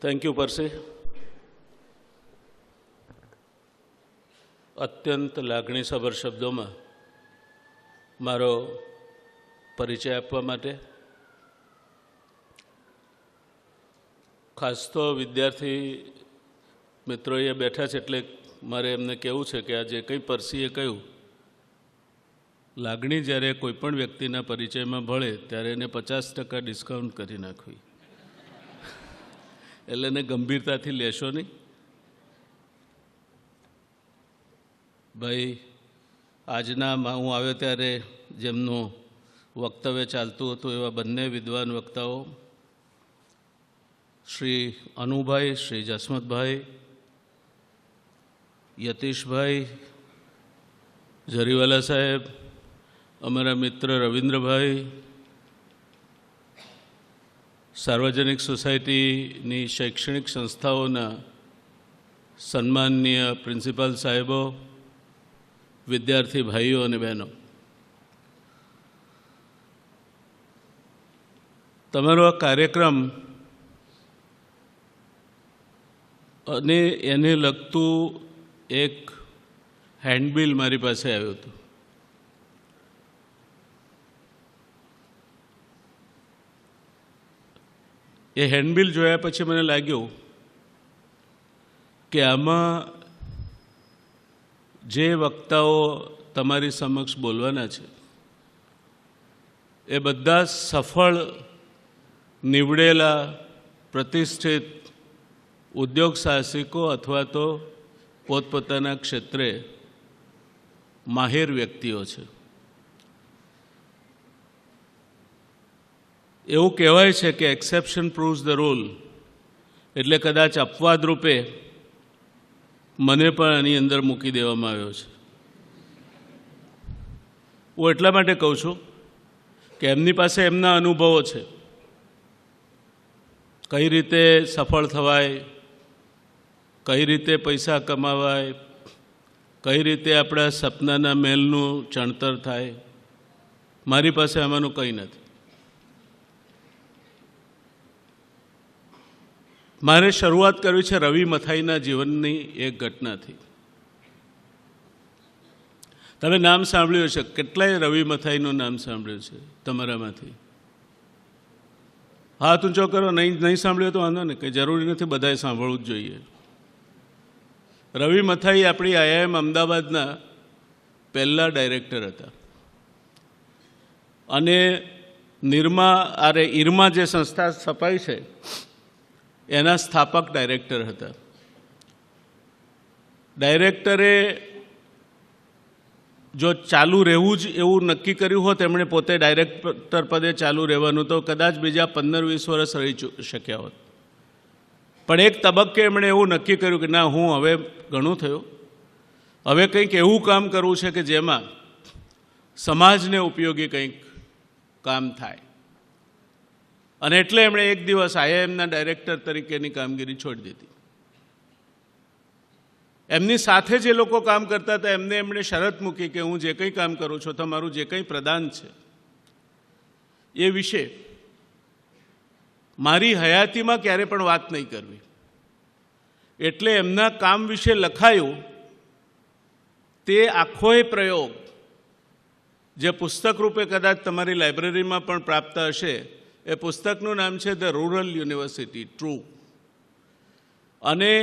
Thank you પરસી. અત્યંત લાગણીસભર શબ્દોમાં મારો પરિચય આપવા માટે ખાસ તો વિદ્યાર્થી મિત્રો એ બેઠા છે એટલે મારે એમને કહેવું છે કે આ જે કંઈ પરસીએ કહ્યું, લાગણી જ્યારે કોઈ પણ વ્યક્તિના પરિચયમાં ભળે ત્યારે એને 50% ડિસ્કાઉન્ટ કરી નાખવી, એટલે એને ગંભીરતાથી લેશો નહીં. ભાઈ, આજના હું આવ્યો ત્યારે જેમનું વક્તવ્ય ચાલતું હતું એવા બંને વિદ્વાન વક્તાઓ શ્રી અનુભાઈ, શ્રી જસમતભાઈ, યતીશભાઈ, જરીવાલા સાહેબ, અમારા મિત્ર રવિન્દ્રભાઈ, સાર્વજનિક સોસાયટીની શૈક્ષણિક સંસ્થાઓના સન્માનનીય પ્રિન્સિપાલ સાહેબો, વિદ્યાર્થી ભાઈઓ અને બહેનો, તમારો આ કાર્યક્રમ અને એને લગતું એક હેન્ડબિલ મારી પાસે આવ્યું હતું. એ હેન્ડબિલ જોયા પછી મને લાગ્યું કે આમાં જે વક્તાઓ તમારી સમક્ષ બોલવાના છે એ બધા સફળ, નીવડેલા, પ્રતિષ્ઠિત ઉદ્યોગ સાહસિકો અથવા તો પોતપોતાના ક્ષેત્રે માહિર વ્યક્તિઓ છે. એવું કહેવાય છે કે એક્સેપ્શન પ્રૂવ્સ ધ રૂલ, એટલે કદાચ અપવાદ રૂપે મને પણ આની અંદર મૂકી દેવામાં આવ્યો છે. હું એટલા માટે કહું છું કે એમની પાસે એમના અનુભવો છે, કઈ રીતે સફળ થવાય, કઈ રીતે પૈસા કમાવાય, કઈ રીતે આપણા સપનાના મહેલનું ચણતર થાય. મારી પાસે આમાંનું કંઈ નથી. મારે શરૂઆત કરવી છે રવિ મથાઈના જીવનની એક ઘટનાથી. તમે નામ સાંભળ્યું છે, કેટલાય રવિ મથાઈનું નામ સાંભળ્યું છે તમારામાંથી? હાથ ઊંચો કરો. નહીં સાંભળ્યું તો વાંધો ને, કંઈ જરૂરી નથી, બધાએ સાંભળવું જ જોઈએ. રવિ મથાઈ આપણી IIM અમદાવાદના પહેલા ડાયરેક્ટર હતા અને ઇરમા જે સંસ્થા સ્થપાઈ છે એના સ્થાપક ડાયરેક્ટર હતા. ડાયરેક્ટરે જો ચાલુ રહેવું જ એવું નક્કી કર્યું હોત, એમણે પોતે ડાયરેક્ટર પદે ચાલુ રહેવાનું, તો કદાચ બીજા 15-20 વર્ષ રહી શક્યા હોત. પણ એક તબક્કે એમણે એવું નક્કી કર્યું કે ના, હું હવે ઘણું થયું, હવે કંઈક એવું કામ કરવું છે કે જેમાં સમાજને ઉપયોગી કંઈક કામ થાય. અને એટલે એમણે એક દિવસ IIMના ડાયરેક્ટર તરીકેની કામગીરી છોડી દીધી. એમની સાથે જે લોકો કામ કરતા હતા એમણે શરત મૂકી કે હું જે કંઈ કામ કરું છું, તમારું જે કંઈ પ્રદાન છે એ વિશે મારી હયાતીમાં ક્યારે પણ વાત નહીં કરવી. એટલે એમના કામ વિશે લખાયું તે આખોય પ્રયોગ, જે પુસ્તક રૂપે કદાચ તમારી લાઇબ્રેરીમાં પણ પ્રાપ્ત હશે, એ પુસ્તકનું નામ છે ધ રૂરલ યુનિવર્સિટી ટ્રુ. અને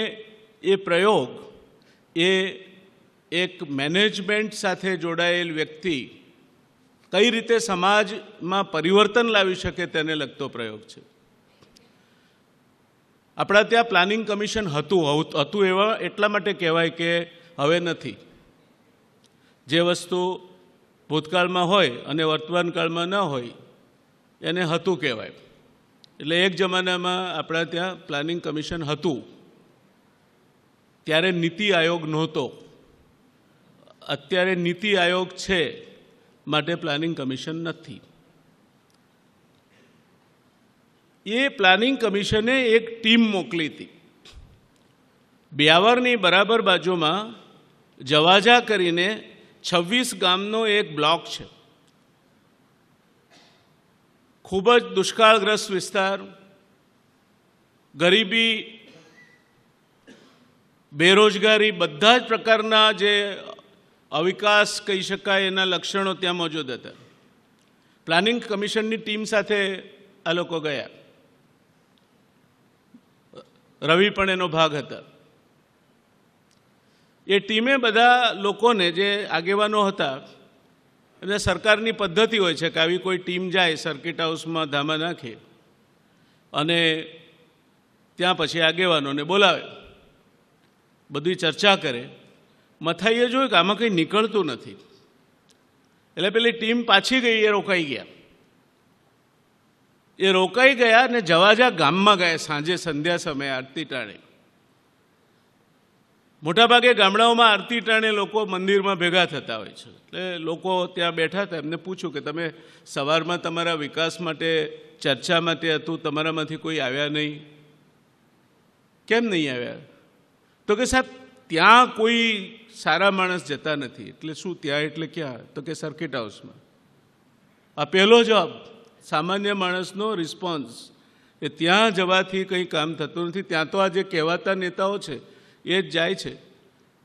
એ પ્રયોગ એ એક મેનેજમેન્ટ સાથે જોડાયેલ વ્યક્તિ કઈ રીતે સમાજમાં પરિવર્તન લાવી શકે તેને લગતો પ્રયોગ છે. આપણા ત્યાં પ્લાનિંગ કમિશન હતું એવા એટલા માટે કહેવાય કે હવે નથી. જે વસ્તુ ભૂતકાળમાં હોય અને વર્તમાનકાળમાં ન હોય એને હતું કહેવાય. એટલે એક જમાનામાં આપણા ત્યાં પ્લાનિંગ કમિશન હતું. ત્યારે નીતિ આયોગ નહોતો. અત્યારે નીતિ આયોગ છે, માટે પ્લાનિંગ કમિશન નથી. એ પ્લાનિંગ કમિશને એક ટીમ મોકલી હતી. બ્યાવરની બરાબર બાજુમાં જવાજા કરીને 26 ગામનો એક બ્લોક છે. ખૂબ જ દુષ્કાળગ્રસ્ત વિસ્તાર, ગરીબી, બેરોજગારી, બધા જ પ્રકારના જે અવિકાસ કહી શકાય એના લક્ષણો ત્યાં મોજૂદ હતા. પ્લાનિંગ કમિશનની ટીમ સાથે આ લોકો ગયા. રવિ પણ એનો ભાગ હતા. એ ટીમે બધા લોકોને, જે આગેવાનો હતા, એટલે સરકારની પદ્ધતિ હોય છે કે આવી કોઈ ટીમ જાય સર્કિટ હાઉસમાં ધામા નાખે અને ત્યાં પછી આગેવાનોને બોલાવે, બધી ચર્ચા કરે. મથાઈએ જોયું કે આમાં કંઈ નીકળતું નથી, એટલે પેલી ટીમ પાછી ગઈ, એ રોકાઈ ગયા અને જવાજા ગામમાં ગયા સાંજે સંધ્યા સમયે આરતી ટાણે. મોટાભાગે ગામડાઓમાં આરતી ટાણે લોકો મંદિરમાં ભેગા થતા હોય છે, એટલે લોકો ત્યાં બેઠા હતા. એમને પૂછ્યું કે તમે સવારમાં તમારા વિકાસ માટે ચર્ચા માટે હતું, તમારામાંથી કોઈ આવ્યા નહીં, કેમ નહીં આવ્યા? તો કે સાહેબ ત્યાં કોઈ સારા માણસ જતા નથી. એટલે શું ત્યાં એટલે ક્યાં? તો કે સર્કિટ હાઉસમાં. આ પહેલો જવાબ, સામાન્ય માણસનો રિસ્પોન્સ, એ ત્યાં જવાથી કંઈ કામ થતું નથી. ત્યાં તો આ જે કહેવાતા નેતાઓ છે એ જ જાય છે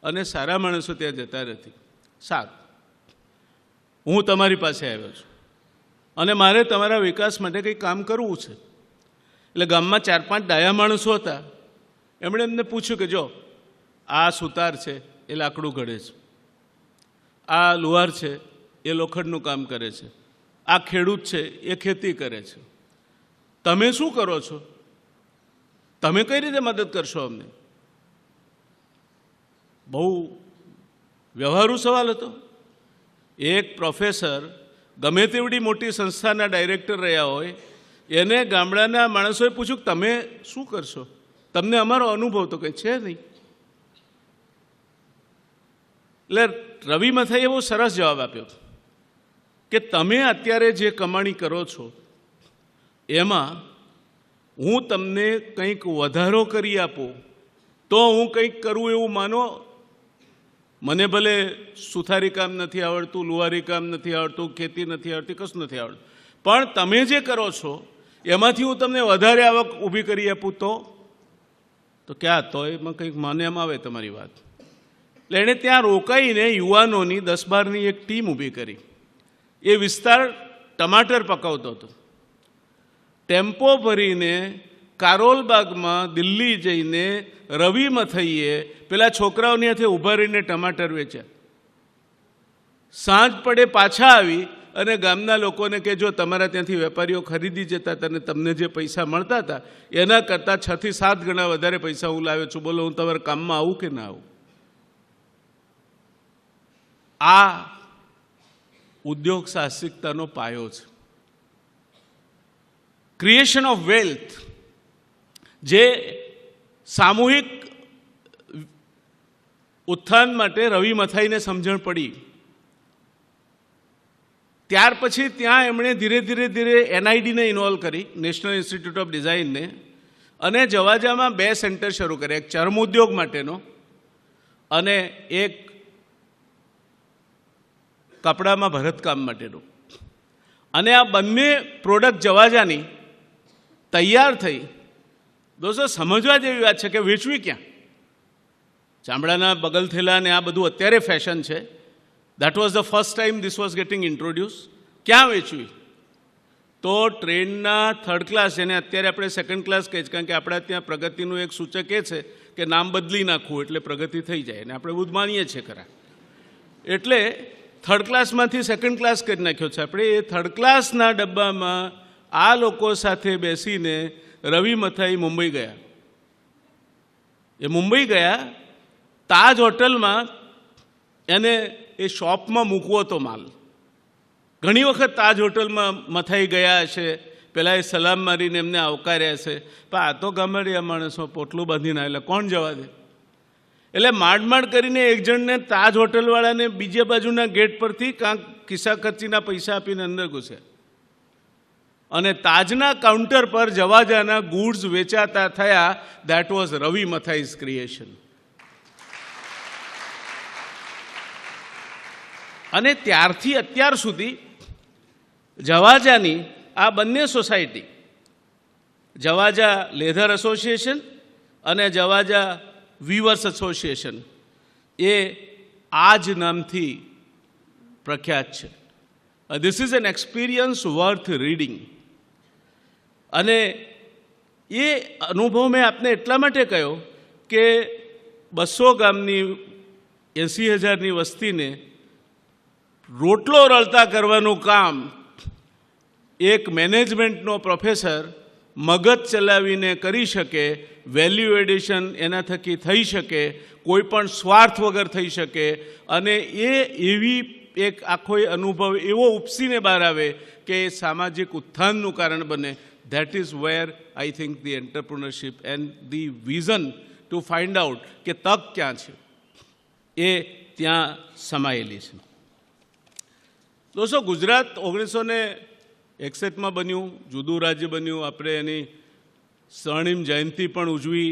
અને સારા માણસો ત્યાં જતા નથી. સારું, હું તમારી પાસે આવ્યો છું અને મારે તમારા વિકાસ માટે કંઈ કામ કરવું છે. એટલે ગામમાં 4-5 ડાયા માણસો હતા. એમણે એમને પૂછ્યું કે જો આ સુતાર છે એ લાકડું ઘડે છે, આ લુહાર છે એ લોખંડનું કામ કરે છે, આ ખેડૂત છે એ ખેતી કરે છે, તમે શું કરો છો? તમે કઈ રીતે મદદ કરશો અમને? બહુ વ્યવહારુ સવાલ હતો. એક પ્રોફેસર ગમે તેવડી મોટી સંસ્થાના ડાયરેક્ટર રહ્યા હોય, એને ગામડાના માણસોએ પૂછ્યું કે તમે શું કરશો? તમને અમારો અનુભવ તો કંઈ છે નહીં. એટલે રવિ મથાઈએ બહુ સરસ જવાબ આપ્યો કે તમે અત્યારે જે કમાણી કરો છો એમાં હું તમને કંઈક વધારો કરી આપું તો હું કંઈક કરું એવું માનો. મને ભલે સુથારી કામ નથી આવડતું, લુહારી કામ નથી આવડતું, ખેતી નથી આવડતી, કશું નથી આવડતું, પણ તમે જે કરો છો એમાંથી હું તમને વધારે આવક ઊભી કરી આપું તો ક્યાં? તો એમાં કંઈક માન્યામાં આવે તમારી વાત. એટલે એણે ત્યાં રોકાઈને યુવાનોની 10-12ની એક ટીમ ઊભી કરી. એ વિસ્તાર ટમાટર પકાવતો હતો. ટેમ્પો ભરીને કારોલબાગમાં દિલ્હી જઈને રવિ મથાઈએ પેલા છોકરાઓની હાથે ઊભા રહીને ટમાટર વેચ્યા. સાંજ પડે પાછા આવી અને ગામના લોકોને કે જો તમારા ત્યાંથી વેપારીઓ ખરીદી જતા હતા અને તમને જે પૈસા મળતા હતા એના કરતાં 6 થી 7 ગણા વધારે પૈસા હું લાવ્યો છું, બોલો હું તમારા કામમાં આવું કે ના આવું? આ ઉદ્યોગ સાહસિકતાનો પાયો છે. ક્રિએશન ઓફ વેલ્થ, જે સામૂહિક ઉત્થાન માટે રવિ મથાઈને સમજણ પડી. ત્યાર પછી ત્યાં એમણે ધીરે ધીરે એનઆઈડીને ઇન્વોલ્વ કરી, નેશનલ ઇન્સ્ટિટ્યૂટ ઓફ ડિઝાઇનને, અને જવાજામાં 2 સેન્ટર શરૂ કર્યા, એક ચર્મ ઉદ્યોગ માટેનો અને એક કપડામાં ભરતકામ માટેનું. અને આ બંને પ્રોડક્ટ જવાજાની તૈયાર થઈ. દોસ્તો સમજવા જેવી વાત છે કે વેચવી ક્યાં? ચામડાના બગલ થેલા ને આ બધું અત્યારે ફેશન છે. That was the first time this was gating introduce. ક્યાં વેચવી? તો ટ્રેનના 3rd ક્લાસ, જેને અત્યારે આપણે 2nd ક્લાસ કહીએ, કારણ કે આપણા ત્યાં પ્રગતિનું એક સૂચક એ છે કે નામ બદલી નાખવું એટલે પ્રગતિ થઈ જાય, અને આપણે બધું માનીએ છીએ ખરા. એટલે 3rd ક્લાસમાંથી 2nd ક્લાસ કરી નાખ્યો છે આપણે. એ 3rd ક્લાસના ડબ્બામાં આ લોકો સાથે બેસીને રવિ મથાઈ મુંબઈ ગયા. એ મુંબઈ ગયા, તાજ હોટલમાં એને એ શોપમાં મૂકવો હતો માલ. ઘણી વખત તાજ હોટલમાં મથાઈ ગયા હશે, પહેલાં એ સલામ મારીને એમને આવકાર્યા હશે, પણ આ તો ગામડિયા માણસો પોટલું બાંધીને આવેલા, કોણ જવા દે? એટલે માંડ કરીને એક જણને તાજ હોટલવાળાને બીજી બાજુના ગેટ પરથી કાંક ખિસ્સા ખર્ચીના પૈસા આપીને અંદર ઘૂસ્યા, અને તાજના કાઉન્ટર પર જવાજાના ગુડ્સ વેચાતા થયા. That was Ravi Matthai's creation. અને ત્યારથી અત્યાર સુધી જવાજાની આ બંને સોસાયટી જવાજા લેધર એસોસિએશન અને જવાજા વીવર્સ એસોસિએશન એ આ જ નામથી પ્રખ્યાત છે. This is an experience worth reading. અને એ અનુભવ મેં આપને એટલા માટે કહ્યો કે 200 ગામની 80,000ની વસ્તીને રોટલો રળતા કરવાનું કામ એક મેનેજમેન્ટનો પ્રોફેસર મગજ ચલાવીને કરી શકે, વેલ્યુ એડિશન એના થકી થઈ શકે, કોઈ પણ સ્વાર્થ વગર થઈ શકે, અને એ એવી એક આખો અનુભવ એવો ઉપસીને બહાર આવે કે એ સામાજિક ઉત્થાનનું કારણ બને. That is wear I think the entrepreneurship and the vision to find out કે તક ક્યાં છે એ ત્યાં સમાયેલી છે. દોસ્તો, ગુજરાત 1961માં બન્યું, જુદું રાજ્ય બન્યું. આપણે એની સ્વર્ણિમ જયંતિ પણ ઉજવી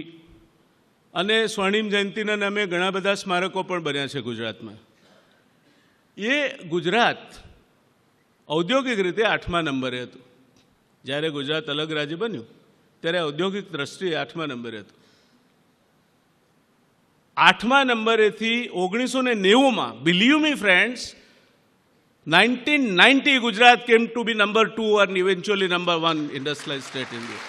અને સ્વર્ણિમ જયંતિના નામે ઘણા બધા સ્મારકો પણ બન્યા છે ગુજરાતમાં. એ ગુજરાત ઔદ્યોગિક રીતે 8મા નંબરે હતું. જ્યારે ગુજરાત અલગ રાજ્ય બન્યું ત્યારે ઔદ્યોગિક દ્રષ્ટિએ 8મા નંબરે હતું. 8મા નંબરેથી 1990માં, believe me friends, 1990 Gujarat came to be number 2 and eventually number 1 industrialized state in India.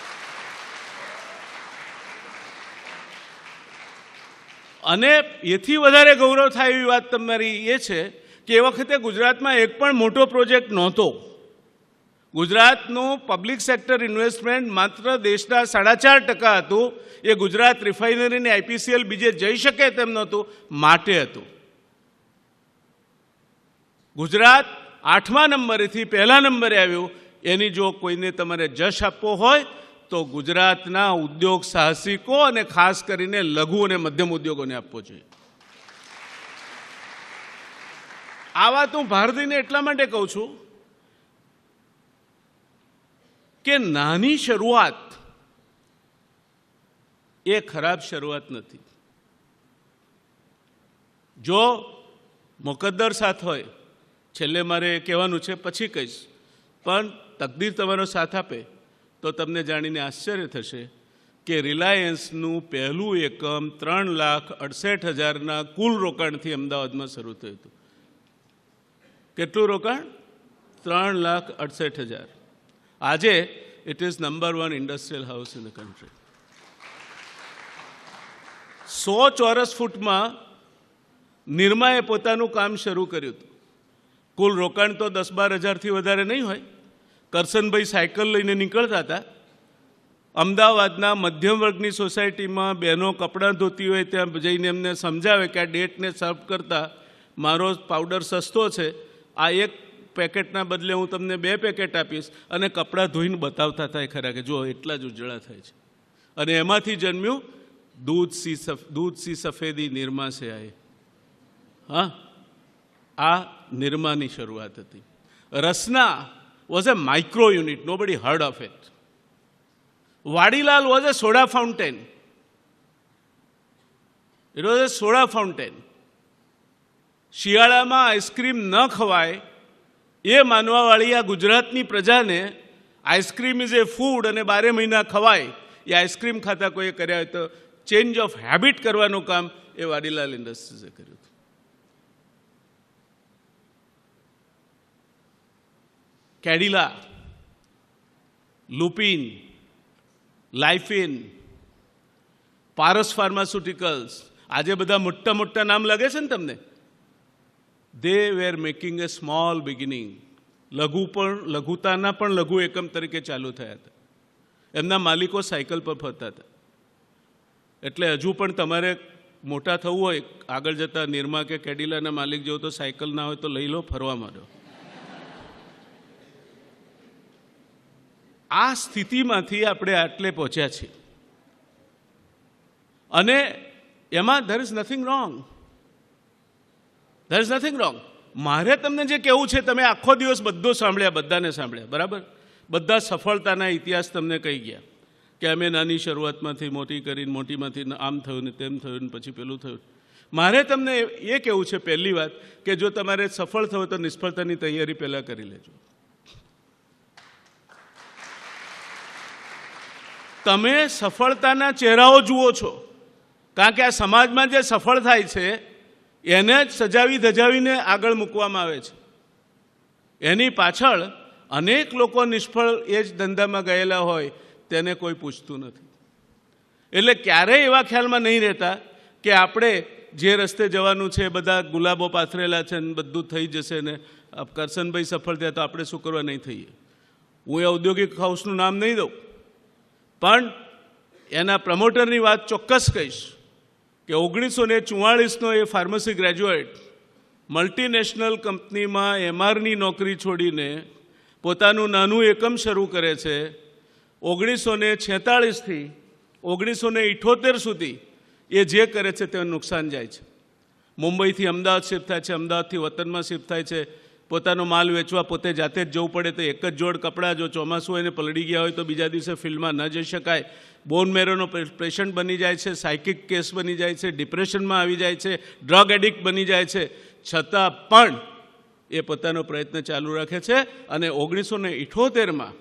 અને એથી વધારે ગૌરવ થાય એવી વાત તમારી એ છે કે એ વખતે ગુજરાતમાં એક પણ મોટો પ્રોજેક્ટ નહોતો. ગુજરાતનું પબ્લિક સેક્ટર ઇન્વેસ્ટમેન્ટ માત્ર દેશના 4.5% હતું. એ ગુજરાત રિફાઇનરીને આઈપીસીએલ બીજે જઈ શકે તેમ નહોતું, માટે હતું. ગુજરાત 8મા નંબરેથી 1લા નંબરે આવ્યું. એની જો કોઈને તમારે જશ આપવો હોય તો ગુજરાતના ઉદ્યોગ સાહસિકો અને ખાસ કરીને લઘુ અને મધ્યમ ઉદ્યોગોને આપવો જોઈએ. આ વાત હું ભાર દઈને એટલા માટે કહું છું કે નાની શરૂઆત એ ખરાબ શરૂઆત નથી. જો મુકદ્દર સાથ હોય, છેલ્લે મારે કહેવાનું છે, પછી કહીશ, પણ તકદીર તમારો સાથ આપે તો તમને જાણીને આશ્ચર્ય થશે કે રિલાયન્સનું પહેલું એકમ 3,68,000ના કુલ રોકાણથી અમદાવાદમાં શરૂ થયું હતું. કેટલું રોકાણ? 3,68,000. આજે it is number 1 industrial house in the country. 100 ચોરસ ફૂટમાં નિરમાએ પોતાનું કામ શરૂ કર્યું હતું. કુલ રોકાણ તો 10-12 હજારથી વધારે નહીં હોય. કરસનભાઈ સાયકલ લઈને નીકળતા હતા. અમદાવાદના મધ્યમ વર્ગની સોસાયટીમાં બહેનો કપડાં ધોતી હોય ત્યાં જઈને એમને સમજાવે કે આ ડેટને સર્વ કરતાં મારો પાવડર સસ્તો છે, આ એક પેકેટના બદલે હું તમને 2 પેકેટ આપીશ, અને કપડાં ધોઈને બતાવતા હતા ખરા કે જો એટલા જ ઉજળા થાય છે. અને એમાંથી જન્મ્યું દૂધ સી સફેદી નિરમા છે. હા, આ નિરમાની શરૂઆત હતી. Rasna was a micro unit, nobody heard of it. Vadilal was a soda fountain. It was a soda fountain. શિયાળામાં આઈસ્ક્રીમ ન ખવાય એ માનવાવાળી આ ગુજરાતની પ્રજાને આઈસ્ક્રીમ ઇઝ એ ફૂડ અને 12 મહિના ખવાય એ આઈસ્ક્રીમ ખાતા કોઈએ કર્યા હોય તો ચેન્જ ઓફ હેબિટ કરવાનું કામ એ વાડીલાલ ઇન્ડસ્ટ્રીઝે કર્યું હતું. કેડિલા, લુપિન, લાઇફિન, પારસ ફાર્માસ્યુટિકલ્સ, આજે બધા મોટા મોટા નામ લાગે છે ને તમને. દે વેર મેકિંગ એ સ્મોલ બિગિનિંગ. લઘુતાના પણ લઘુ એકમ તરીકે ચાલુ થયા હતા. એમના માલિકો સાયકલ પર ફરતા હતા. એટલે હજુ પણ તમારે મોટા થવું હોય, આગળ જતાં નિરમા કે કેડિલાના માલિક જેવો તો સાયકલ ના હોય તો લઈ લો, ફરવા માંડો. આ સ્થિતિમાંથી આપણે આટલે પહોંચ્યા છીએ અને એમાં there is nothing wrong. There is nothing wrong. મારે તમને જે કહેવું છે, તમે આખો દિવસ બધો સાંભળ્યા, બધાને સાંભળ્યા, બરાબર? બધા સફળતાના ઇતિહાસ તમને કહી ગયા કે અમે નાની શરૂઆતમાંથી મોટી કરીને, મોટીમાંથી આમ થયું ને તેમ થયું ને પછી પેલું થયું. મારે તમને એ કહેવું છે, પહેલી વાત, કે જો તમારે સફળ થવું તો નિષ્ફળતાની તૈયારી પહેલાં કરી લેજો. તમે સફળતાના ચહેરાઓ જુઓ છો, કારણ કે આ સમાજમાં જે સફળ થાય છે એને જ સજાવી ધજાવીને આગળ મૂકવામાં આવે છે. એની પાછળ અનેક લોકો નિષ્ફળ એ જ ધંધામાં ગયેલા હોય તેને કોઈ પૂછતું નથી. એટલે ક્યારેય એવા ખ્યાલમાં નહીં રહેતા કે આપણે જે રસ્તે જવાનું છે બધા ગુલાબો પાથરેલા છે ને બધું થઈ જશે ને કરશનભાઈ સફળ થયા તો આપણે શું કરવા નહીં થઈએ. હું એ ઔદ્યોગિક હાઉસનું નામ નહીં દઉં, પણ એના પ્રમોટરની વાત ચોક્કસ કહીશ કે 1944નો એ ફાર્મસી ગ્રેજ્યુએટ મલ્ટીનેશનલ કંપનીમાં એમઆરની નોકરી છોડીને પોતાનું નાનું એકમ શરૂ કરે છે. 1946થી 1978 સુધી એ જે કરે છે તે નુકસાન જાય છે. મુંબઈથી અમદાવાદ શિફ્ટ થાય છે, અમદાવાદથી વતનમાં શિફ્ટ થાય છે. પોતાનો માલ વેચવા પોતે જાતે જ જવું પડે તો એક જ જોડ કપડાં, જો ચોમાસું એને પલળી ગયા હોય તો બીજા દિવસે ફિલ્ડમાં ન જઈ શકાય. બોન મેરોનો પેશન્ટ બની જાય છે, સાયકિક કેસ બની જાય છે, ડિપ્રેશનમાં આવી જાય છે, ડ્રગ એડિક્ટ બની જાય છે. છતાં પણ એ પોતાનો પ્રયત્ન ચાલુ રાખે છે અને 1978માં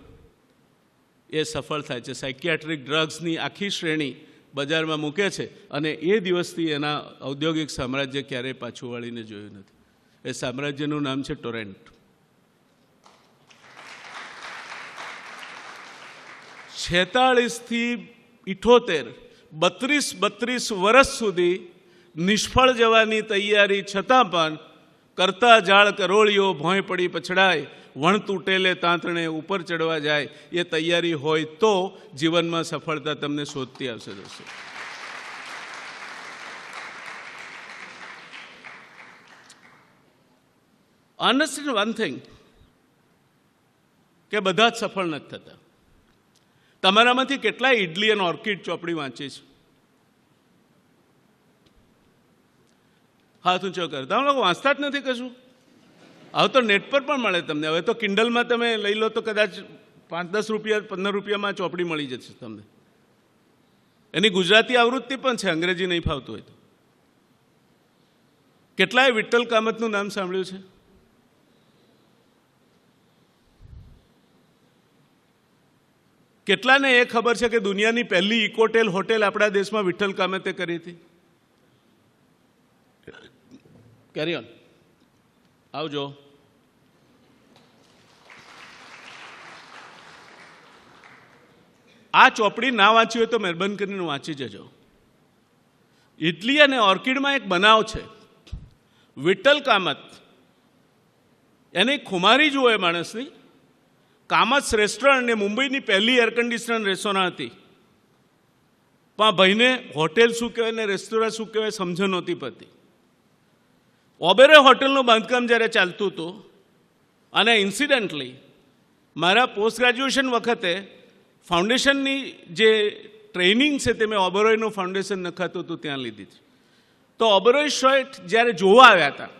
એ સફળ થાય છે. સાયકિયાટ્રિક ડ્રગ્સની આખી શ્રેણી બજારમાં મૂકે છે અને એ દિવસથી એના ઔદ્યોગિક સામ્રાજ્ય ક્યારેય પાછું વળીને જોયું નથી. એ સામ્રાજ્યનું નામ છે ટોરેન્ટ. 46થી 78 32 વર્ષ સુધી નિષ્ફળ જવાની તૈયારી છતાં પણ કરતા જાળ કરોળીઓ ભોંય પડી પછડાય, વણ તૂટેલે તાંતણે ઉપર ચડવા જાય, એ તૈયારી હોય તો જીવનમાં સફળતા તમને શોધતી આવશે દોસ્તો. અન્ડરસ્ટેન્ડ વન થિંગ કે બધા જ સફળ નથી થતા. તમારામાંથી કેટલા ઇડલી અને ઓર્કિડ ચોપડી વાંચી છે? હાથ ઊંચો કર. તમે લોકો વાંચતા જ નથી કશું? હવે તો નેટ પર પણ મળે તમને. હવે તો કિન્ડલમાં તમે લઈ લો તો કદાચ 5-10 રૂપિયા 15 રૂપિયામાં ચોપડી મળી જશે તમને. એની ગુજરાતી આવૃત્તિ પણ છે, અંગ્રેજી નહીં ફાવતું હોય તો. કેટલાય વિઠ્ઠલ કામતનું નામ સાંભળ્યું છે? કેટલાને એ ખબર છે કે દુનિયાની પહેલી ઇકોટેલ હોટેલ આપણા દેશમાં વિઠ્ઠલ કામતે કરી હતી? કેરી ઓન, આવજો. આ ચોપડી ના વાંચી હોય તો મહેરબાની કરીને વાંચી જજો. ઇડલી અને ઓર્કિડમાં એક બનાવ છે. વિઠ્ઠલ કામત એની ખુમારી જુઓ એ માણસની. કામત રેસ્ટોરન્ટ ને મુંબઈની પહેલી એર કન્ડિશનર રેસ્ટોરન્ટ હતી. પણ ભાઈને હોટેલ શું કહેવાય ને રેસ્ટોરન્ટ શું કહેવાય સમજ નહોતી પડતી. ઓબેરોય હોટલનું બાંધકામ જ્યારે ચાલતું હતું અને ઇન્સિડન્ટલી મારા પોસ્ટ ગ્રેજ્યુએશન વખતે ફાઉન્ડેશનની જે ટ્રેનિંગ છે તે મેં ઓબેરોયનું ફાઉન્ડેશન નખાતું હતું ત્યાં લીધી હતી. તો ઓબેરોય શોટ જ્યારે જોવા આવ્યા હતા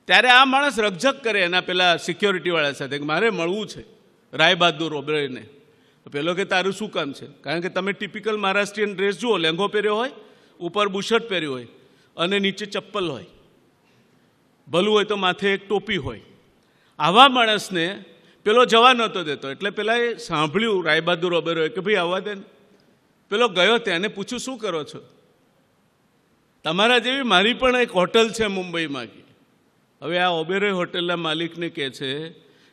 ત્યારે આ માણસ રકઝક કરે એના પેલા સિક્યોરિટીવાળા સાથે કે મારે મળવું છે રાય બહાદુર ઓબેરોયને. પેલો કે તારું શું કામ છે? કારણ કે તમે ટિપિકલ મહારાષ્ટ્રીયન ડ્રેસ જુઓ, લેંઘો પહેર્યો હોય, ઉપર બુશર્ટ પહેર્યું હોય અને નીચે ચપ્પલ હોય, ભલું હોય તો માથે એક ટોપી હોય. આવા માણસને પેલો જવા નહોતો દેતો. એટલે પેલા એ સાંભળ્યું રાય બહાદુર ઓબેરોય કે ભાઈ આવવા દે ને. પેલો ગયો તેને પૂછ્યું શું કરો છો? તમારા જેવી મારી પણ એક હોટલ છે મુંબઈમાં. હવે આ ઓબેરોય હોટલના માલિકને કહે છે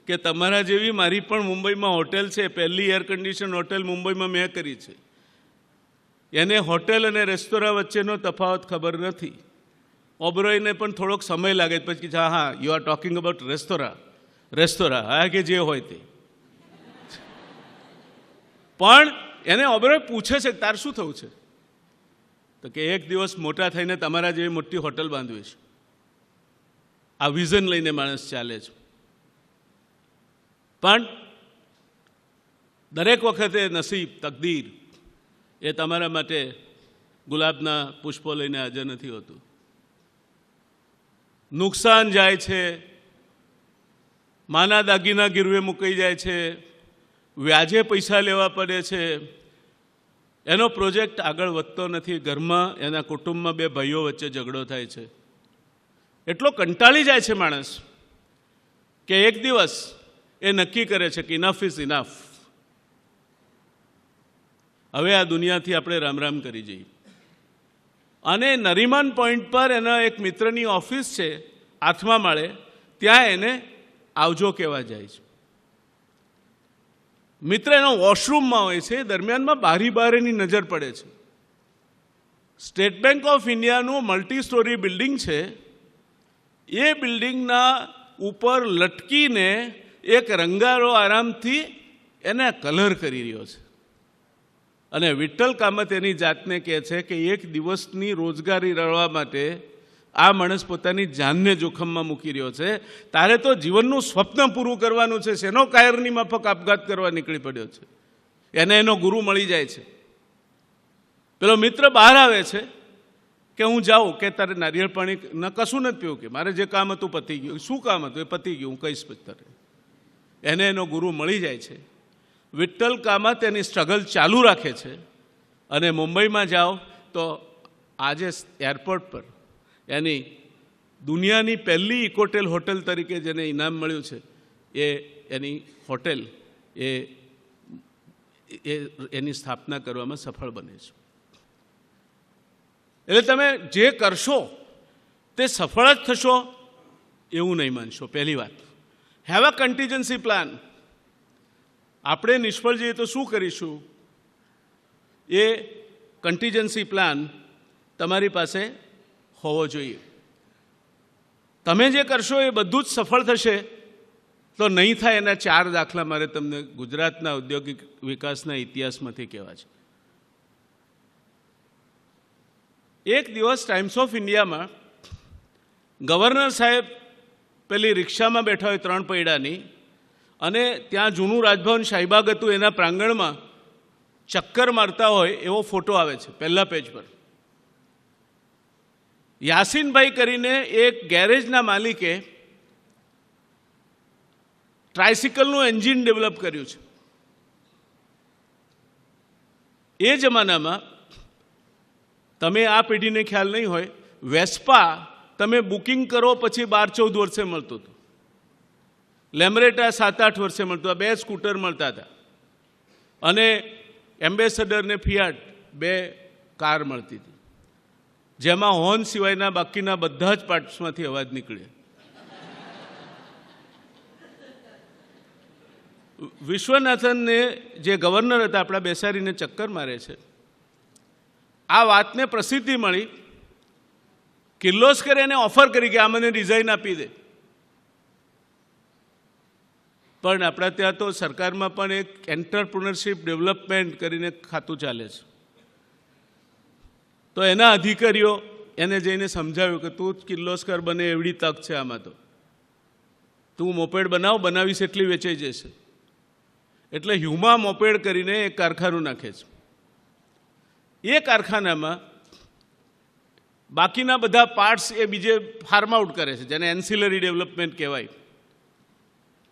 કે તમારા જેવી મારી પણ મુંબઈમાં હોટેલ છે, પહેલી એર કન્ડિશન હોટેલ મુંબઈમાં મેં કરી છે. એને હોટેલ અને રેસ્ટોરાં વચ્ચેનો તફાવત ખબર નથી. ઓબેરોયને પણ થોડોક સમય લાગે પછી હા you are talking about restaurant હા કે જે હોય તે. પણ એને ઓબેરોય પૂછે છે તાર શું થયું છે? તો કે એક દિવસ મોટા થઈને તમારા જેવી મોટી હોટલ બાંધવી છે. આ વિઝન લઈને માણસ ચાલે છે. પણ દરેક વખતે નસીબ, તકદીર એ તમારા માટે ગુલાબના પુષ્પો લઈને હાજર નથી હોતું. નુકસાન જાય છે, માના દાગીના ગીરવે મૂકાઈ જાય છે, વ્યાજે પૈસા લેવા પડે છે, એનો પ્રોજેક્ટ આગળ વધતો નથી. ઘરમાં એના કુટુંબમાં બે ભાઈઓ વચ્ચે ઝઘડો થાય છે. એટલો કંટાળી જાય છે માણસ કે એક દિવસ એ નક્કી કરે છે કે ઇનફ ઇઝ ઇનફ. હવે આ દુનિયાથી આપણે રામ રામ કરી જઈએ. અને નરીમાન પોઈન્ટ પર એના એક મિત્રની ઓફિસ છે, 8મા માળે, ત્યાં એને આવજો કહેવા જાય છે. મિત્ર એનો વોશરૂમમાં હોય છે, દરમિયાનમાં બારી બહાર એની નજર પડે છે. સ્ટેટ બેંક ઓફ ઇન્ડિયાનું મલ્ટી સ્ટોરી બિલ્ડિંગ છે. એ બિલ્ડિંગના ઉપર લટકીને એક રંગારો આરામથી એને કલર કરી રહ્યો છે. અને વિઠ્ઠલ કામત એની જાતને કહે છે કે એક દિવસની રોજગારી રળવા માટે આ માણસ પોતાની જાનને જોખમમાં મૂકી રહ્યો છે. તારે તો જીવનનું સ્વપ્ન પૂરું કરવાનું છે, શેનો કાયરની માફક આપઘાત કરવા નીકળી પડ્યો છે. એને એનો ગુરુ મળી જાય છે. પેલો મિત્ર બહાર આવે છે કે હું જાઉં, કે તારે નારિયેળ પાણી ન કશું નથી પીવું, કે મારે જે કામ હતું પતી ગયું. શું કામ હતું? એ પતી ગયું, હું કહીશ પછી તારે. એને એનો ગુરુ મળી જાય છે. વિઠ્ઠલ કામત એની સ્ટ્રગલ ચાલુ રાખે છે. અને મુંબઈમાં જાઓ તો આજે એરપોર્ટ પર એની દુનિયાની પહેલી ઇકોટેલ હોટેલ તરીકે જેને ઇનામ મળ્યું છે, એ એની હોટેલ એની સ્થાપના કરવામાં સફળ બને છે. એટલે તમે જે કરશો તે સફળ જ થશો એવું નહીં માનશો. પહેલી વાત, હેવ અ કન્ટીજન્સી પ્લાન. આપણે નિષ્ફળ જઈએ તો શું કરીશું, એ કન્ટીજન્સી પ્લાન તમારી પાસે હોવો જોઈએ. તમે જે કરશો એ બધું જ સફળ થશે તો નહીં થાય એના 4 દાખલા મારે તમને ગુજરાતના ઔદ્યોગિક વિકાસના ઇતિહાસમાંથી કહેવા છે. એક દિવસ ટાઈમ્સ ઓફ ઇન્ડિયામાં ગવર્નર સાહેબ પેલી રિક્ષામાં બેઠા હોય 3 પૈડાની, અને ત્યાં જૂનું રાજભવન શાહીબાગ હતું, એના પ્રાંગણમાં ચક્કર મારતા હોય એવો ફોટો આવે છે પહેલા પેજ પર. યાસીનભાઈ કરીને એક ગેરેજના માલિકે ટ્રાયસિકલનું એન્જિન ડેવલપ કર્યું છે. એ જમાનામાં તમે આ પેઢીને ખ્યાલ નહીં હોય, વેસ્પા તમે બુકિંગ કરો પછી 12-14 વર્ષે મળતું હતું. લેમરેટા 7-8 વર્ષે મળતું. આ 2 સ્કૂટર મળતા હતા. અને એમ્બેસેડર ને ફિયાટ 2 કાર મળતી હતી, જેમાં હોર્ન સિવાયના બાકીના બધા જ પાર્ટ્સમાંથી અવાજ નીકળે. વિશ્વનાથનને જે ગવર્નર હતા આપણા, બેસાડીને ચક્કર મારે છે. આ વાતને પ્રસિદ્ધિ મળી. કિર્લોસ્કરે એને ઓફર કરી કે આ મને ડિઝાઇન આપી દે. પણ આપણા ત્યાં તો સરકારમાં પણ એક એન્ટરપ્રિનરશિપ ડેવલપમેન્ટ કરીને ખાતું ચાલે છે. તો એના અધિકારીઓ એને જઈને સમજાવ્યું કે તું કિર્લોસ્કર બને એવડી તક છે આમાં, તો તું મોપેડ બનાવીશ એટલી વેચાઈ જશે. એટલે હ્યુમા મોપેડ કરીને એક કારખાનું નાખે છે. એ કારખાનામાં બાકીના બધા પાર્ટ્સ એ બીજે ફાર્મ આઉટ કરે છે, જેને એન્સિલરી ડેવલપમેન્ટ કહેવાય.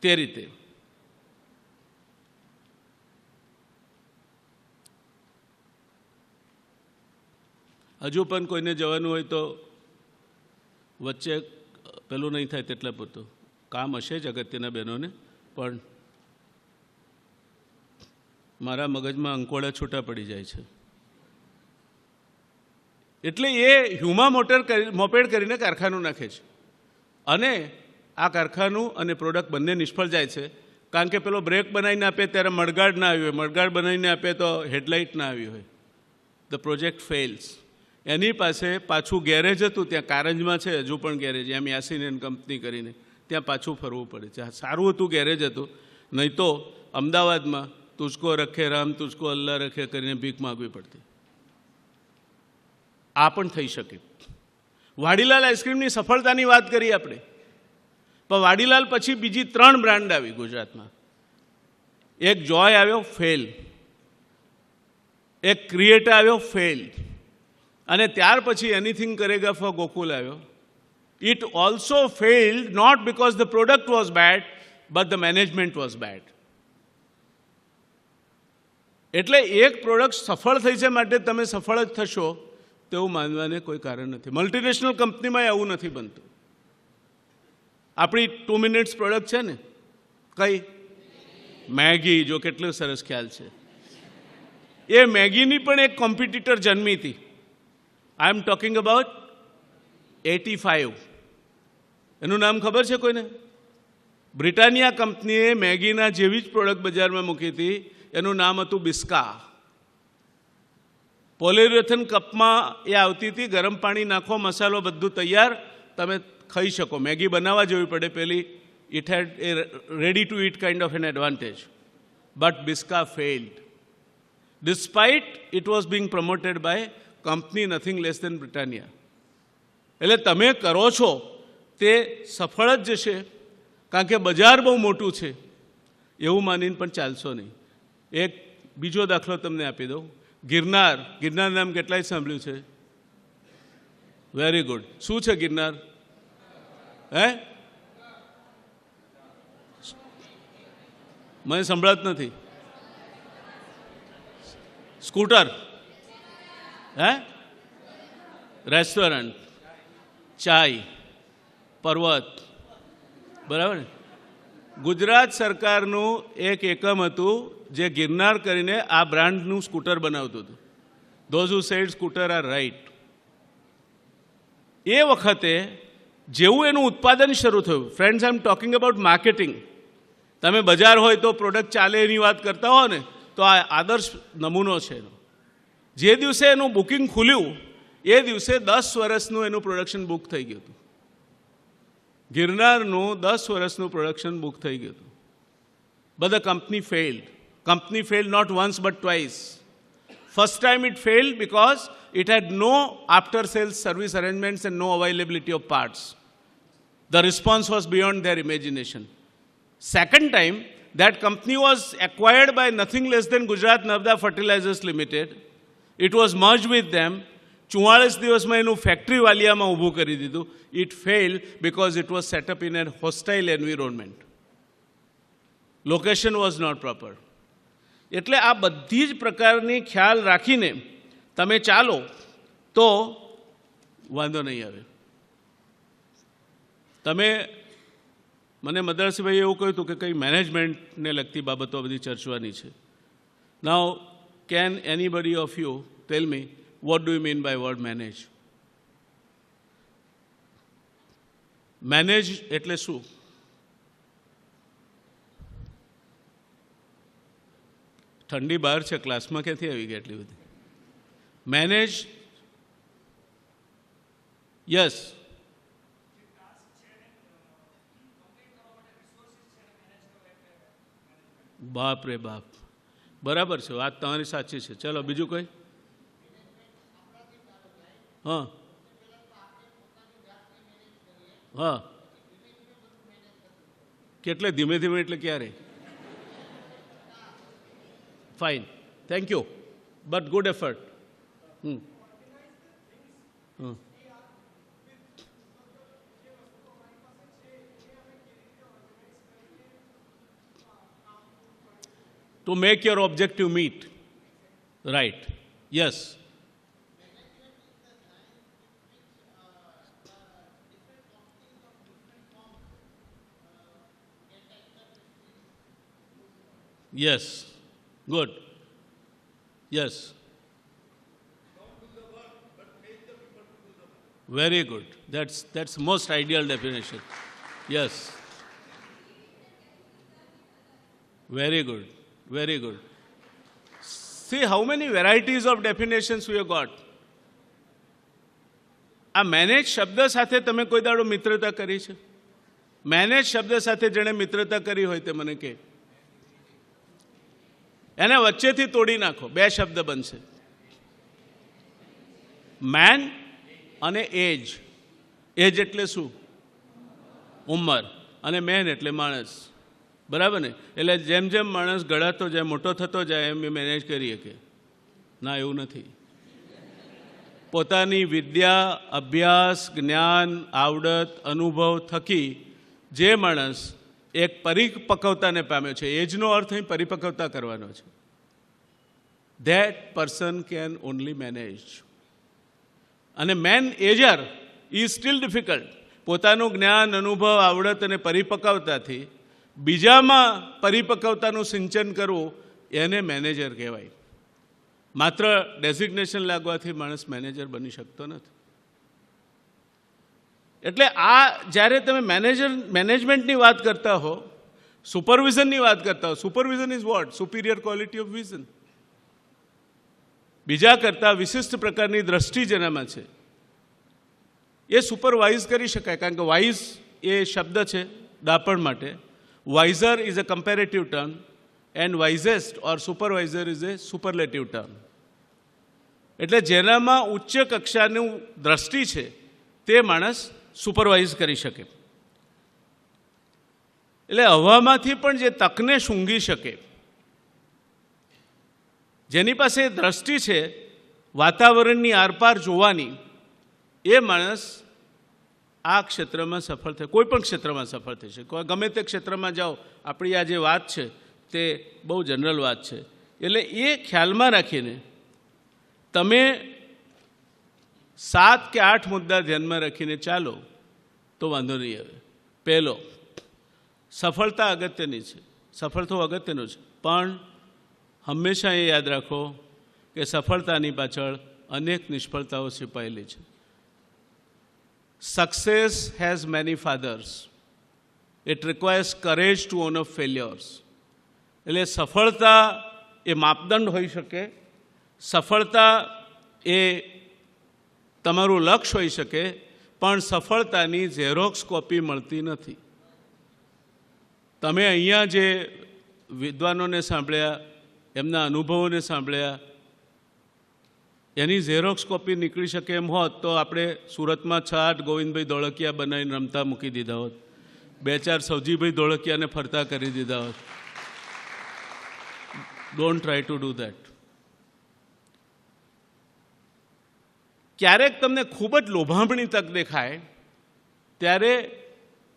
તે રીતે હજુ પણ કોઈને જવાનું હોય તો વચ્ચે પેલું નહીં થાય તેટલા પૂરતું કામ હશે જ અગત્યના બહેનોને. પણ મારા મગજમાં અંકોડા છૂટા પડી જાય છે. એટલે એ હ્યુમા મોપેડ કરીને કારખાનું નાખે છે. અને આ કારખાનું અને પ્રોડક્ટ બંને નિષ્ફળ જાય છે. કારણ કે પેલો બ્રેક બનાવીને આપે ત્યારે મડગાડ ના આવી હોય, મડગાડ બનાવીને આપે તો હેડલાઇટ ના આવી હોય. The project fails. એની પાસે પાછું ગેરેજ હતું, ત્યાં કારંજમાં છે હજુ પણ garage, M Yasin and company કરીને, ત્યાં પાછું ફરવું પડે છે. સારું હતું ગેરેજ હતું, નહીં તો અમદાવાદમાં તુજકો રખે રામ તુજકો અલ્લાહ રખે કરીને ભીખ માગવી પડતી. આ પણ થઈ શકે. વાડીલાલ આઈસ્ક્રીમની સફળતાની વાત કરીએ આપણે, પણ વાડીલાલ પછી બીજી 3 બ્રાન્ડ આવી ગુજરાતમાં. એક જોય આવ્યો, ફેલ. એક ક્રિએટા આવ્યો, ફેલ. અને ત્યાર પછી એનીથિંગ કરેગા ફોર ગોકુલ આવ્યો. It also failed not because the product was bad, but the management was bad. એટલે એક પ્રોડક્ટ સફળ થઈ છે માટે તમે સફળ જ થશો તેવું માનવાને કોઈ કારણ નથી. મલ્ટીનેશનલ કંપનીમાં આવું નથી બનતું. આપણી 2 મિનિટ્સ પ્રોડક્ટ છે ને, કઈ મેગી, જો કેટલો સરસ ખ્યાલ છે. એ મેગીની પણ એક કોમ્પિટિટર જન્મી હતી. આઈ એમ ટોકિંગ અબાઉટ 85. એનું નામ ખબર છે કોઈને? બ્રિટાનિયા કંપનીએ મેગીના જેવી જ પ્રોડક્ટ બજારમાં મૂકી હતી. એનું નામ હતું બિસ્કા. પોલિયુરેથન કપમાં એ આવતી હતી. ગરમ પાણી નાખો, મસાલો બધું તૈયાર, તમે ખાઈ શકો. મેગી બનાવવા જવી પડે પેલી. It had a ready to eat kind of an advantage. But Biska failed. Despite it was being promoted by company nothing less than Britannia. એટલે તમે કરો છો તે સફળ જ જશે, કારણ કે બજાર બહુ મોટું છે એવું માનીને પણ ચાલશો નહીં. એક બીજો દાખલો તમને આપી દઉં. ગિરનાર. ગિરનાર નામ કેટલાય સાંભળ્યું છે? Very good. શું છે ગિરનાર? હે? મને સંભળાત નથી. સ્કૂટર? હે? રેસ્ટોરન્ટ, ચાય, પર્વત, બરાબર ને? ગુજરાત સરકારનું એક એકમ હતું જે ગિરનાર કરીને આ બ્રાન્ડનું સ્કૂટર બનાવતું હતું. Those who said scooter are right. એ વખતે જેવું એનું ઉત્પાદન શરૂ થયું, friends, I am talking about marketing. તમે બજાર હોય તો પ્રોડક્ટ ચાલે એની વાત કરતા હો ને, તો આ આદર્શ નમૂનો છે એનો. જે દિવસે એનું બુકિંગ ખુલ્યું એ દિવસે 10 વર્ષનું એનું પ્રોડક્શન બુક થઈ ગયું હતું. ગિરનારનું 10 વર્ષનું પ્રોડક્શન બુક થઈ ગયું હતું. But the company failed. Company failed not once but twice. First time it failed because it had no after sales service arrangements and no availability of parts. The response was beyond their imagination. Second time, that company was acquired by nothing less than Gujarat Navda Fertilizers Limited. It was merged with them. 44 દિવસમાં એનું factory વાલિયામાં ઊભું કરી દીધું. It failed because it was set up in a hostile environment. Location was not proper. એટલે આ બધી જ પ્રકારની ખ્યાલ રાખીને તમે ચાલો તો વાંધો નહીં આવે. તમે મને મદ્રાસીભાઈએ એવું કહ્યું હતું કે કંઈ મેનેજમેન્ટને લગતી બાબતો બધી ચર્ચવાની છે. Now can anybody of you tell me what do you mean by word manage? Manage એટલે શું? ઠંડી બહાર છે, ક્લાસમાં ક્યાંથી આવી ગઈ એટલી બધી? Manage, yes. બાપ રે બાપ, બરાબર છે, વાત તમારી સાચી છે. ચલો બીજું કોઈ? હા હા. કેટલે ધીમે ધીમે એટલે ક્યારે? Fine, thank you, but good effort. To make your objective meet. Right. Yes. Yes. Good. Yes. Very good. That's most ideal definition. Yes. Very good. Very good. See how many varieties of definitions we have got. આ manage શબ્દ સાથે તમે કોઈ દાડો મિત્રતા કરી છે? Manage શબ્દ સાથે જેણે મિત્રતા કરી હોય તે મને કહે. એને વચ્ચેથી તોડી નાખો, બે શબ્દ બનશે. મેન અને એજ. એજ એટલે શું? ઉંમર. અને મેન એટલે માણસ. બરાબર ને? એટલે જેમ જેમ માણસ ગળાતો જાય, મોટો થતો જાય, એમ એ મેનેજ કરી શકે. ના, એવું નથી. પોતાની વિદ્યા, અભ્યાસ, જ્ઞાન, આવડત, અનુભવ થકી જે માણસ એક પરિપક્વતાને પામ્યો છે, એજનો અર્થ અહીં પરિપક્વતા કરવાનો છે. That person can only manage. અને main eager is still difficult. પોતાનું જ્ઞાન, અનુભવ, આવડત અને પરિપક્વતાથી બીજામાં પરિપક્વતાનું સિંચન કરવું, એને મેનેજર કહેવાય. માત્ર ડેઝિગ્નેશન લાગવાથી માણસ મેનેજર બની શકતો નથી. એટલે આ જ્યારે તમે મેનેજમેન્ટની વાત કરતા હો, સુપરવિઝનની વાત કરતા હો, supervision is what? Superior quality of vision. બીજા કરતાં વિશિષ્ટ પ્રકારની દ્રષ્ટિ જેનામાં છે એ સુપરવાઇઝ કરી શકાય. કારણ કે વાઇઝ એ શબ્દ છે ડાપણ માટે. Wiser is a comparative term and wisest or supervisor is a superlative term. એટલે જેનામાં ઉચ્ચ કક્ષાનું દ્રષ્ટિ છે તે માણસ સુપરવાઇઝ કરી શકે. એટલે હવામાંથી પણ જે તકને સૂંઘી શકે, જેની પાસે દ્રષ્ટિ છે વાતાવરણની આરપાર જોવાની, એ માણસ આ ક્ષેત્રમાં સફળ થાય, કોઈ પણ ક્ષેત્રમાં સફળ થઈ શકે. ગમે તે ક્ષેત્રમાં જાઓ, આપણી આ જે વાત છે તે બહુ જનરલ વાત છે. એટલે એ ખ્યાલમાં રાખીને તમે 7 કે 8 મુદ્દા ધ્યાનમાં રાખીને ચાલો તો વાંધો નહીં આવે. પહેલો, સફળતા અગત્યની છે, સફળ થવું અગત્યનું છે, પણ હંમેશા એ યાદ રાખો કે સફળતાની પાછળ અનેક નિષ્ફળતાઓ છુપાયેલી છે. Success has many fathers. It requires courage to own of failures. એટલે સફળતા એ માપદંડ હોઈ શકે, સફળતા એ તમારું લક્ષ્ય હોઈ શકે, પણ સફળતાની ઝેરોક્સ કોપી મળતી નથી. તમે અહીંયા જે વિદ્વાનોને સાંભળ્યા, એમના અનુભવોને સાંભળ્યા, એની ઝેરોક્સ કોપી નીકળી શકે એમ હોત તો આપણે સુરતમાં 6-8 ગોવિંદભાઈ ધોળકિયા બનાવીને રમતા મૂકી દીધા હોત, 2-4 સવજીભાઈ ધોળકિયાને ફરતા કરી દીધા હોત. Don't try to do that. ક્યારેક તમને ખૂબ જ લોભામણી તક દેખાય ત્યારે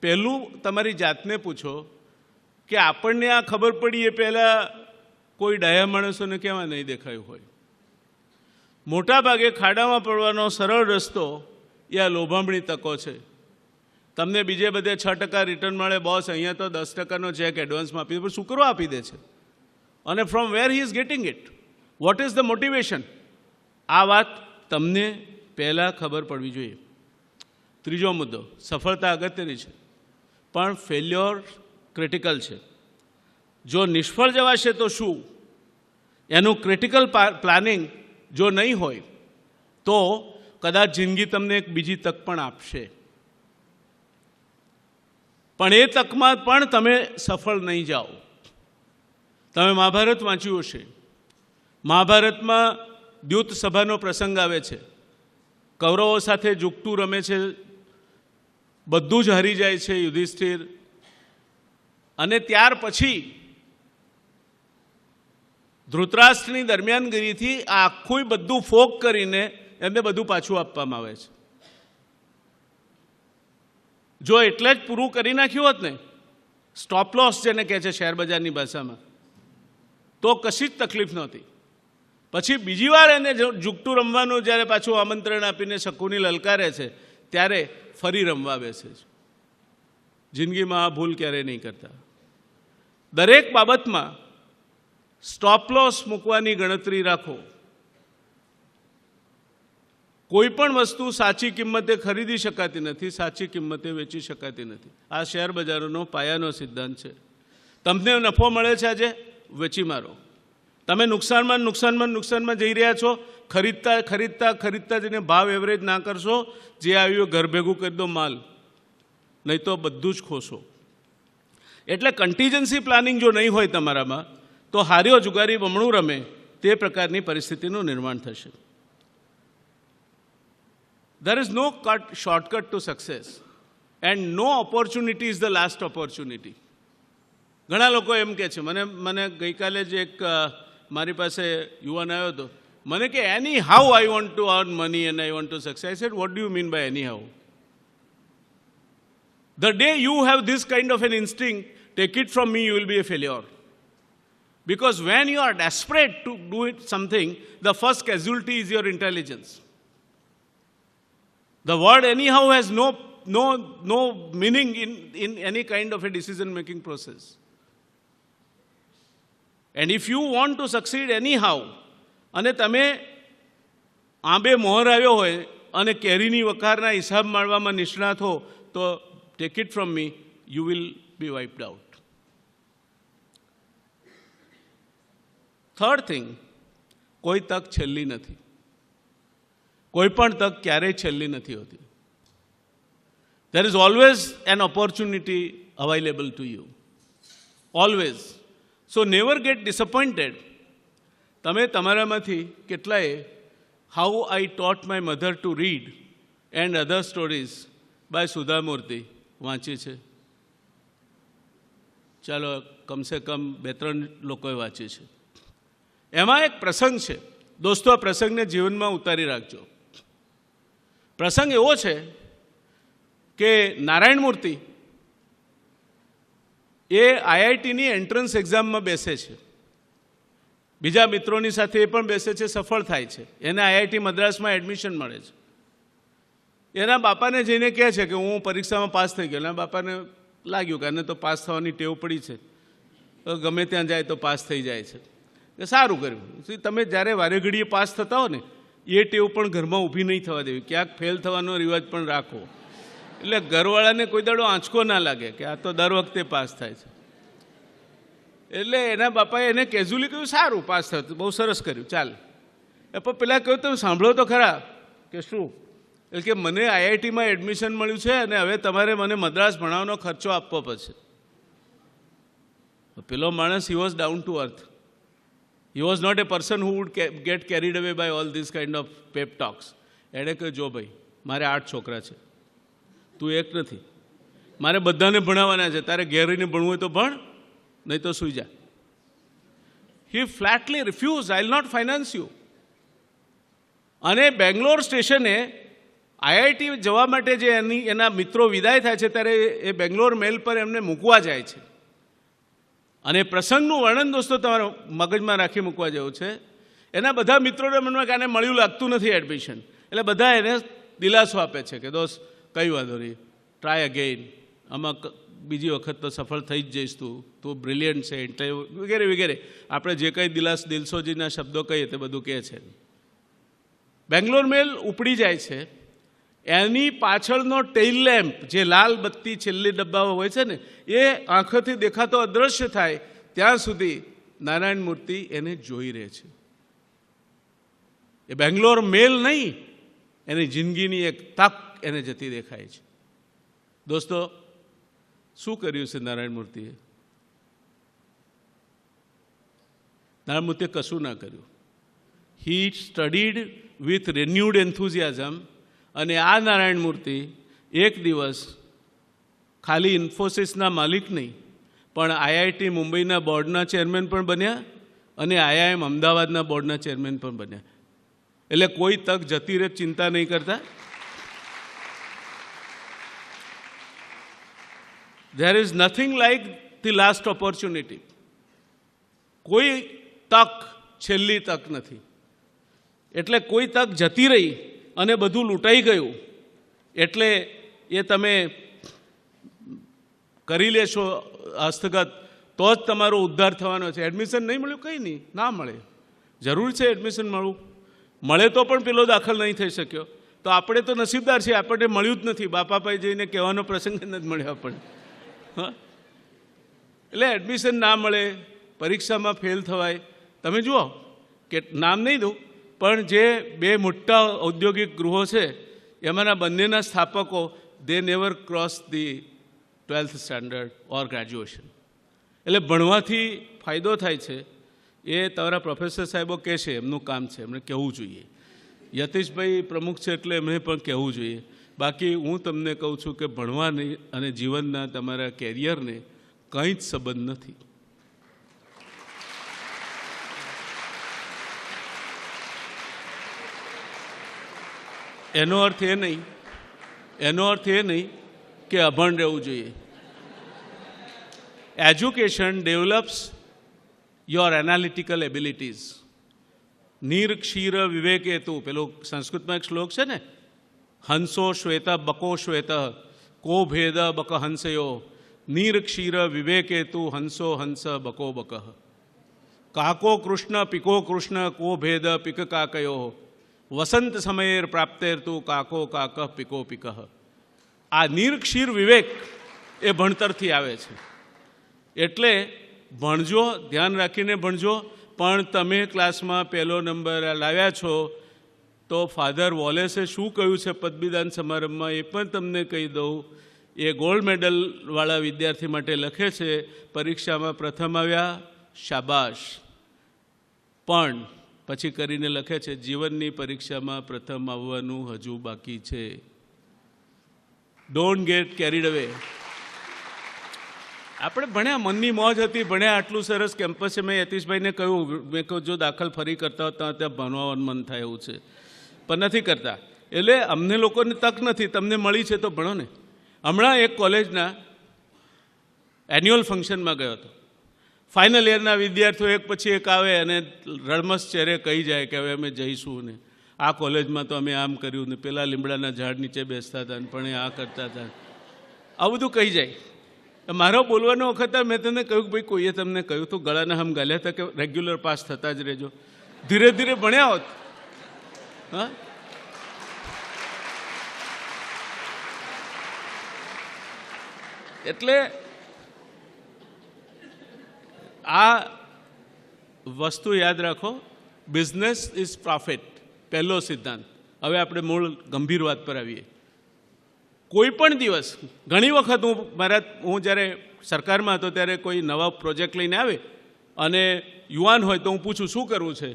પહેલું તમારી જાતને પૂછો કે આપણને આ ખબર પડી એ પહેલાં કોઈ ડાયા માણસોને કેવા નહીં દેખાયું હોય. મોટાભાગે ખાડામાં પડવાનો સરળ રસ્તો એ આ લોભામણી તકો છે. તમને બીજે બધે 6% રિટર્ન મળે, બોસ અહીંયા તો 10%નો ચેક એડવાન્સમાં આપી દે, પણ શું કરવા આપી દે છે? અને from where he is getting it? What is the motivation? આ વાત તમને પહેલાં ખબર પડવી જોઈએ. ત્રીજો મુદ્દો, સફળતા અગત્યની છે, પણ ફેલ્યોર ક્રિટિકલ છે. જો નિષ્ફળ જવાશે તો શું? એનું ક્રિટિકલ પ્લાનિંગ જો નહીં હોય તો કદાચ જિંદગી તમને એક બીજી તક પણ આપશે, પણ એ તકમાં પણ તમે સફળ નહીં જાઓ. તમે મહાભારત વાંચ્યું હશે. મહાભારતમાં દ્યુત સભાનો પ્રસંગ આવે છે. કૌરવો સાથે જુગતું રમે છે, બધું જ હારી જાય છે યુધિષ્ઠિર, અને ત્યાર પછી ધૃતરાષ્ટ્રની દરમિયાનગીરીથી આ આખું બધું ફોક કરીને એમને બધું પાછું આપવામાં આવે છે. જો એટલે જ પૂરું કરી નાખ્યું હોત ને, સ્ટોપ લોસ જેને કહે છે શેરબજારની ભાષામાં, તો કશી જ તકલીફ નહોતી. પછી બીજી વાર એને જુગતું રમવાનું જ્યારે પાછું આમંત્રણ આપીને શકુની લલકારે છે ત્યારે ફરી રમવા બેસે છે. જિંદગીમાં આ ભૂલ ક્યારેય નહીં કરતા. દરેક બાબતમાં સ્ટોપ લોસ મૂકવાની ગણતરી રાખો. કોઈ પણ વસ્તુ સાચી કિંમતે ખરીદી શકાતી નથી, સાચી કિંમતે વેચી શકાતી નથી. આ શેર બજારોનો પાયાનો સિદ્ધાંત છે. તમને નફો મળે છે આજે, વેચી મારો. તમે નુકસાનમાં જઈ રહ્યા છો, ખરીદતા જઈને ભાવ એવરેજ ના કરશો, જે આવ્યું ઘર ભેગું કરી દો માલ, નહીં તો બધું જ ખોશો. એટલે કન્ટીજન્સી પ્લાનિંગ જો નહીં હોય તમારામાં તો હાર્યો જુગારી બમણું રમે તે પ્રકારની પરિસ્થિતિનું નિર્માણ થશે. There is no shortcut to success and no opportunity is the last opportunity. ઘણા લોકો એમ કહે છે, મને ગઈકાલે જ એક મારી પાસે યુવાન આવ્યો હતો, મને કે anyhow I want to earn money and I want to success. I said, what do you mean by anyhow? The day you have this kind of an instinct, take it from me, you will be a failure. Because when you are desperate to do something, the first casualty is your intelligence. The word anyhow has no meaning in any kind of a decision-making process. And if you want to succeed anyhow, અને તમે આંબે મોહર આવ્યો હોય અને કેરીની વખારના હિસાબ માણવામાં નિષ્ણાત હો તો take it from me, you will be wiped out. Third thing, કોઈ તક છેલ્લી નથી. કોઈ પણ તક ક્યારેય છેલ્લી નથી હોતી. There is always an opportunity available to you. Always. So never get disappointed. તમે તમારામાંથી કેટલાએ How I Taught My Mother to Read and Other Stories by સુધા મૂર્તિ વાંચી છે? ચાલો કમસે કમ 2-3 લોકોએ વાંચી છે. એમાં એક પ્રસંગ છે. દોસ્તો, આ પ્રસંગને જીવનમાં ઉતારી રાખજો. પ્રસંગ એવો છે કે નારાયણ મૂર્તિ એ આઈઆઈટીની એન્ટ્રન્સ એક્ઝામમાં બેસે છે. બીજા મિત્રોની સાથે એ પણ બેસે છે, સફળ થાય છે. એને આઈઆઈટી મદ્રાસમાં એડમિશન મળે છે. એના બાપાને જઈને કહે છે કે હું પરીક્ષામાં પાસ થઈ ગયો. એના બાપાને લાગ્યું કે આને તો પાસ થવાની ટેવ પડી છે, ગમે ત્યાં જાય તો પાસ થઈ જાય છે. એ સારું કર્યું. તમે જ્યારે વારે ઘડીએ પાસ થતા હો ને, એ ટેવ પણ ઘરમાં ઊભી નહીં થવા દેવી. ક્યાંક ફેલ થવાનો રિવાજ પણ રાખો, એટલે ઘરવાળાને કોઈ દાડો આંચકો ના લાગે કે આ તો દર વખતે પાસ થાય છે. એટલે એના બાપાએ એને કેઝ્યુઅલી કહ્યું, સારું પાસ થયું, બહુ સરસ કર્યું, ચાલ. એ પણ પેલા કહ્યું, તમે સાંભળો તો ખરા. કે શું? એટલે કે મને આઈઆઈટીમાં એડમિશન મળ્યું છે અને હવે તમારે મને મદ્રાસ ભણાવવાનો ખર્ચો આપવો પડશે. પેલો માણસ, he was down to earth. He was not a person who would get carried away by all this kind of pep talks. એણે કહ્યું, જો ભાઈ, મારે 8 છોકરા છે, તું એક નથી, મારે બધાને ભણાવવાના છે. તારે ઘેર રહીને ભણવું હોય તો ભણ, નહીં તો સૂઈ જા. He flatly refuse, I will not finance you. અને બેંગ્લોર સ્ટેશને આઈઆઈટી જવા માટે જે એના મિત્રો વિદાય થાય છે ત્યારે એ બેંગ્લોર મેલ પર એમને મૂકવા જાય છે. અને પ્રસંગનું વર્ણન, દોસ્તો, તમારા મગજમાં રાખી મૂકવા જેવું છે. એના બધા મિત્રોને મનમાં કે આને મળ્યું લાગતું નથી એડમિશન, એટલે બધા એને દિલાસો આપે છે કે દોસ્ત, કંઈ વાંધો નહીં, ટ્રાય અગેઇન, આમાં બીજી વખત તો સફળ થઈ જ જઈશ, તું બ્રિલિયન્ટ છે, એટલે વગેરે વગેરે. આપણે જે કંઈ દિલસોજીના શબ્દો કહીએ તે બધું કહે છે. બેંગ્લોર મેલ ઉપડી જાય છે. એની પાછળનો ટેઇલ લેમ્પ, જે લાલ બત્તી છેલ્લી ડબ્બાઓ હોય છે ને, એ આંખોથી દેખાતો અદૃશ્ય થાય ત્યાં સુધી નારાયણ મૂર્તિ એને જોઈ રહે છે. એ બેંગ્લોર મેલ નહીં, એની જિંદગીની એક તક એને જતી દેખાય છે. દોસ્તો, શું કર્યું છે નારાયણ મૂર્તિએ? નારાયણ મૂર્તિએ કશું ના કર્યું. હી સ્ટડીડ વિથ રિન્યુડ એન્થુઝિયાઝમ. અને આ નારાયણ મૂર્તિ એક દિવસ ખાલી ઇન્ફોસિસના માલિક નહીં, પણ આઈઆઈટી મુંબઈના બોર્ડના ચેરમેન પણ બન્યા અને આઈઆઈએમ અમદાવાદના બોર્ડના ચેરમેન પણ બન્યા. એટલે કોઈ તક જતી રહે ચિંતા નહીં કરતા. There is nothing like the last opportunity. કોઈ તક છેલ્લી તક નથી. એટલે કોઈ તક જતી રહી અને બધું લૂંટાઈ ગયું એટલે એ તમે કરી લેશો હસ્તગત તો જ તમારો ઉદ્ધાર થવાનો છે. એડમિશન નહીં મળ્યું, કંઈ નહીં, ના મળે. જરૂર છે એડમિશન મળવું, મળે તો પણ પેલો દાખલ નહીં થઈ શક્યો તો આપણે તો નસીબદાર છીએ, આપણને મળ્યું જ નથી. બાપા પાસે જઈને કહેવાનો પ્રસંગ નથી મળ્યો આપણને. હા, એટલે એડમિશન ના મળે, પરીક્ષામાં ફેલ થવાય. તમે જુઓ કે નામ નહીં દઉં, પણ જે 2 મોટા ઔદ્યોગિક ગૃહો છે એમાંના બંનેના સ્થાપકો, they never cross the 12th standard or graduation. એટલે ભણવાથી ફાયદો થાય છે એ તમારા પ્રોફેસર સાહેબો કહે છે, એમનું કામ છે, એમને કહેવું જોઈએ. યતીશભાઈ પ્રમુખ છે એટલે એમને પણ કહેવું જોઈએ. બાકી હું તમને કહું છું કે ભણવાની અને જીવનના તમારા કેરિયરને કંઈ જ સંબંધ નથી. એનો અર્થ એ નહીં કે અભણ રહેવું જોઈએ. Education develops your analytical abilities. નીર ક્ષીર વિવેક હેતુ, પેલો સંસ્કૃતમાં એક શ્લોક છે ને, હંસો શ્વેત બકો શ્વેત કો ભેદ બક હંસયો નીર ક્ષીર વિવેક હેતુ હંસો હંસ બકો બક. કાકો કૃષ્ણ પિકો કૃષ્ણ કો ભેદ પિક કાકયો વસંત સમયેર પ્રાપ્તેર તું કાકો કાક પિકો પિક. આ નિર્ક્ષીર વિવેક એ ભણતરથી આવે છે. એટલે ભણજો, ધ્યાન રાખીને ભણજો. પણ તમે ક્લાસમાં પહેલો નંબર લાવ્યા છો તો ફાધર વોલેસે શું કહ્યું છે પદવીદાન સમારંભમાં એ પણ તમને કહી દઉં. એ ગોલ્ડ મેડલવાળા વિદ્યાર્થી માટે લખે છે, પરીક્ષામાં પ્રથમ આવ્યા શાબાશ, પણ પછી કરીને લખે છે જીવનની પરીક્ષામાં પ્રથમ આવવાનું હજુ બાકી છે. ડોન્ટ ગેટ કેરીડ અવે. આપણે ભણ્યા, મનની મોજ હતી, ભણ્યા, આટલું સરસ કેમ્પસ છે. મેં યતીશભાઈને કહ્યું, મેં કહ્યું જો દાખલ ફરી કરતા હોતા ત્યાં ભણવાનું મન થાય એવું છે, પણ નથી કરતા. એટલે અમને લોકોને તક નથી, તમને મળી છે તો ભણો ને. હમણાં એક કોલેજના એન્યુઅલ ફંક્શનમાં ગયો હતો. ફાઇનલ યરના વિદ્યાર્થીઓ એક પછી એક આવે અને રડમસ ચહેરે કહી જાય કે હવે અમે જઈશું ને આ કોલેજમાં તો અમે આમ કર્યું ને પેલા લીમડાના ઝાડ નીચે બેસતા હતા ને પણ આ કરતા હતા, આવું બધું કહી જાય. મારો બોલવાનો વખત મેં તમને કહ્યું ભાઈ કોઈએ તમને કહ્યું તો ગળાના હમ ગાલ્યા હતા કે રેગ્યુલર પાસ થતા જ રહેજો, ધીરે ધીરે ભણ્યા હોત. હા, એટલે આ વસ્તુ યાદ રાખો. બિઝનેસ ઇઝ પ્રોફિટ, પહેલો સિદ્ધાંત. હવે આપણે મૂળ ગંભીર વાત પર આવીએ. કોઈ પણ દિવસ, ઘણી વખત હું જ્યારે સરકારમાં હતો ત્યારે કોઈ નવા પ્રોજેક્ટ લઈને આવે અને યુવાન હોય તો હું પૂછું શું કરવું છે,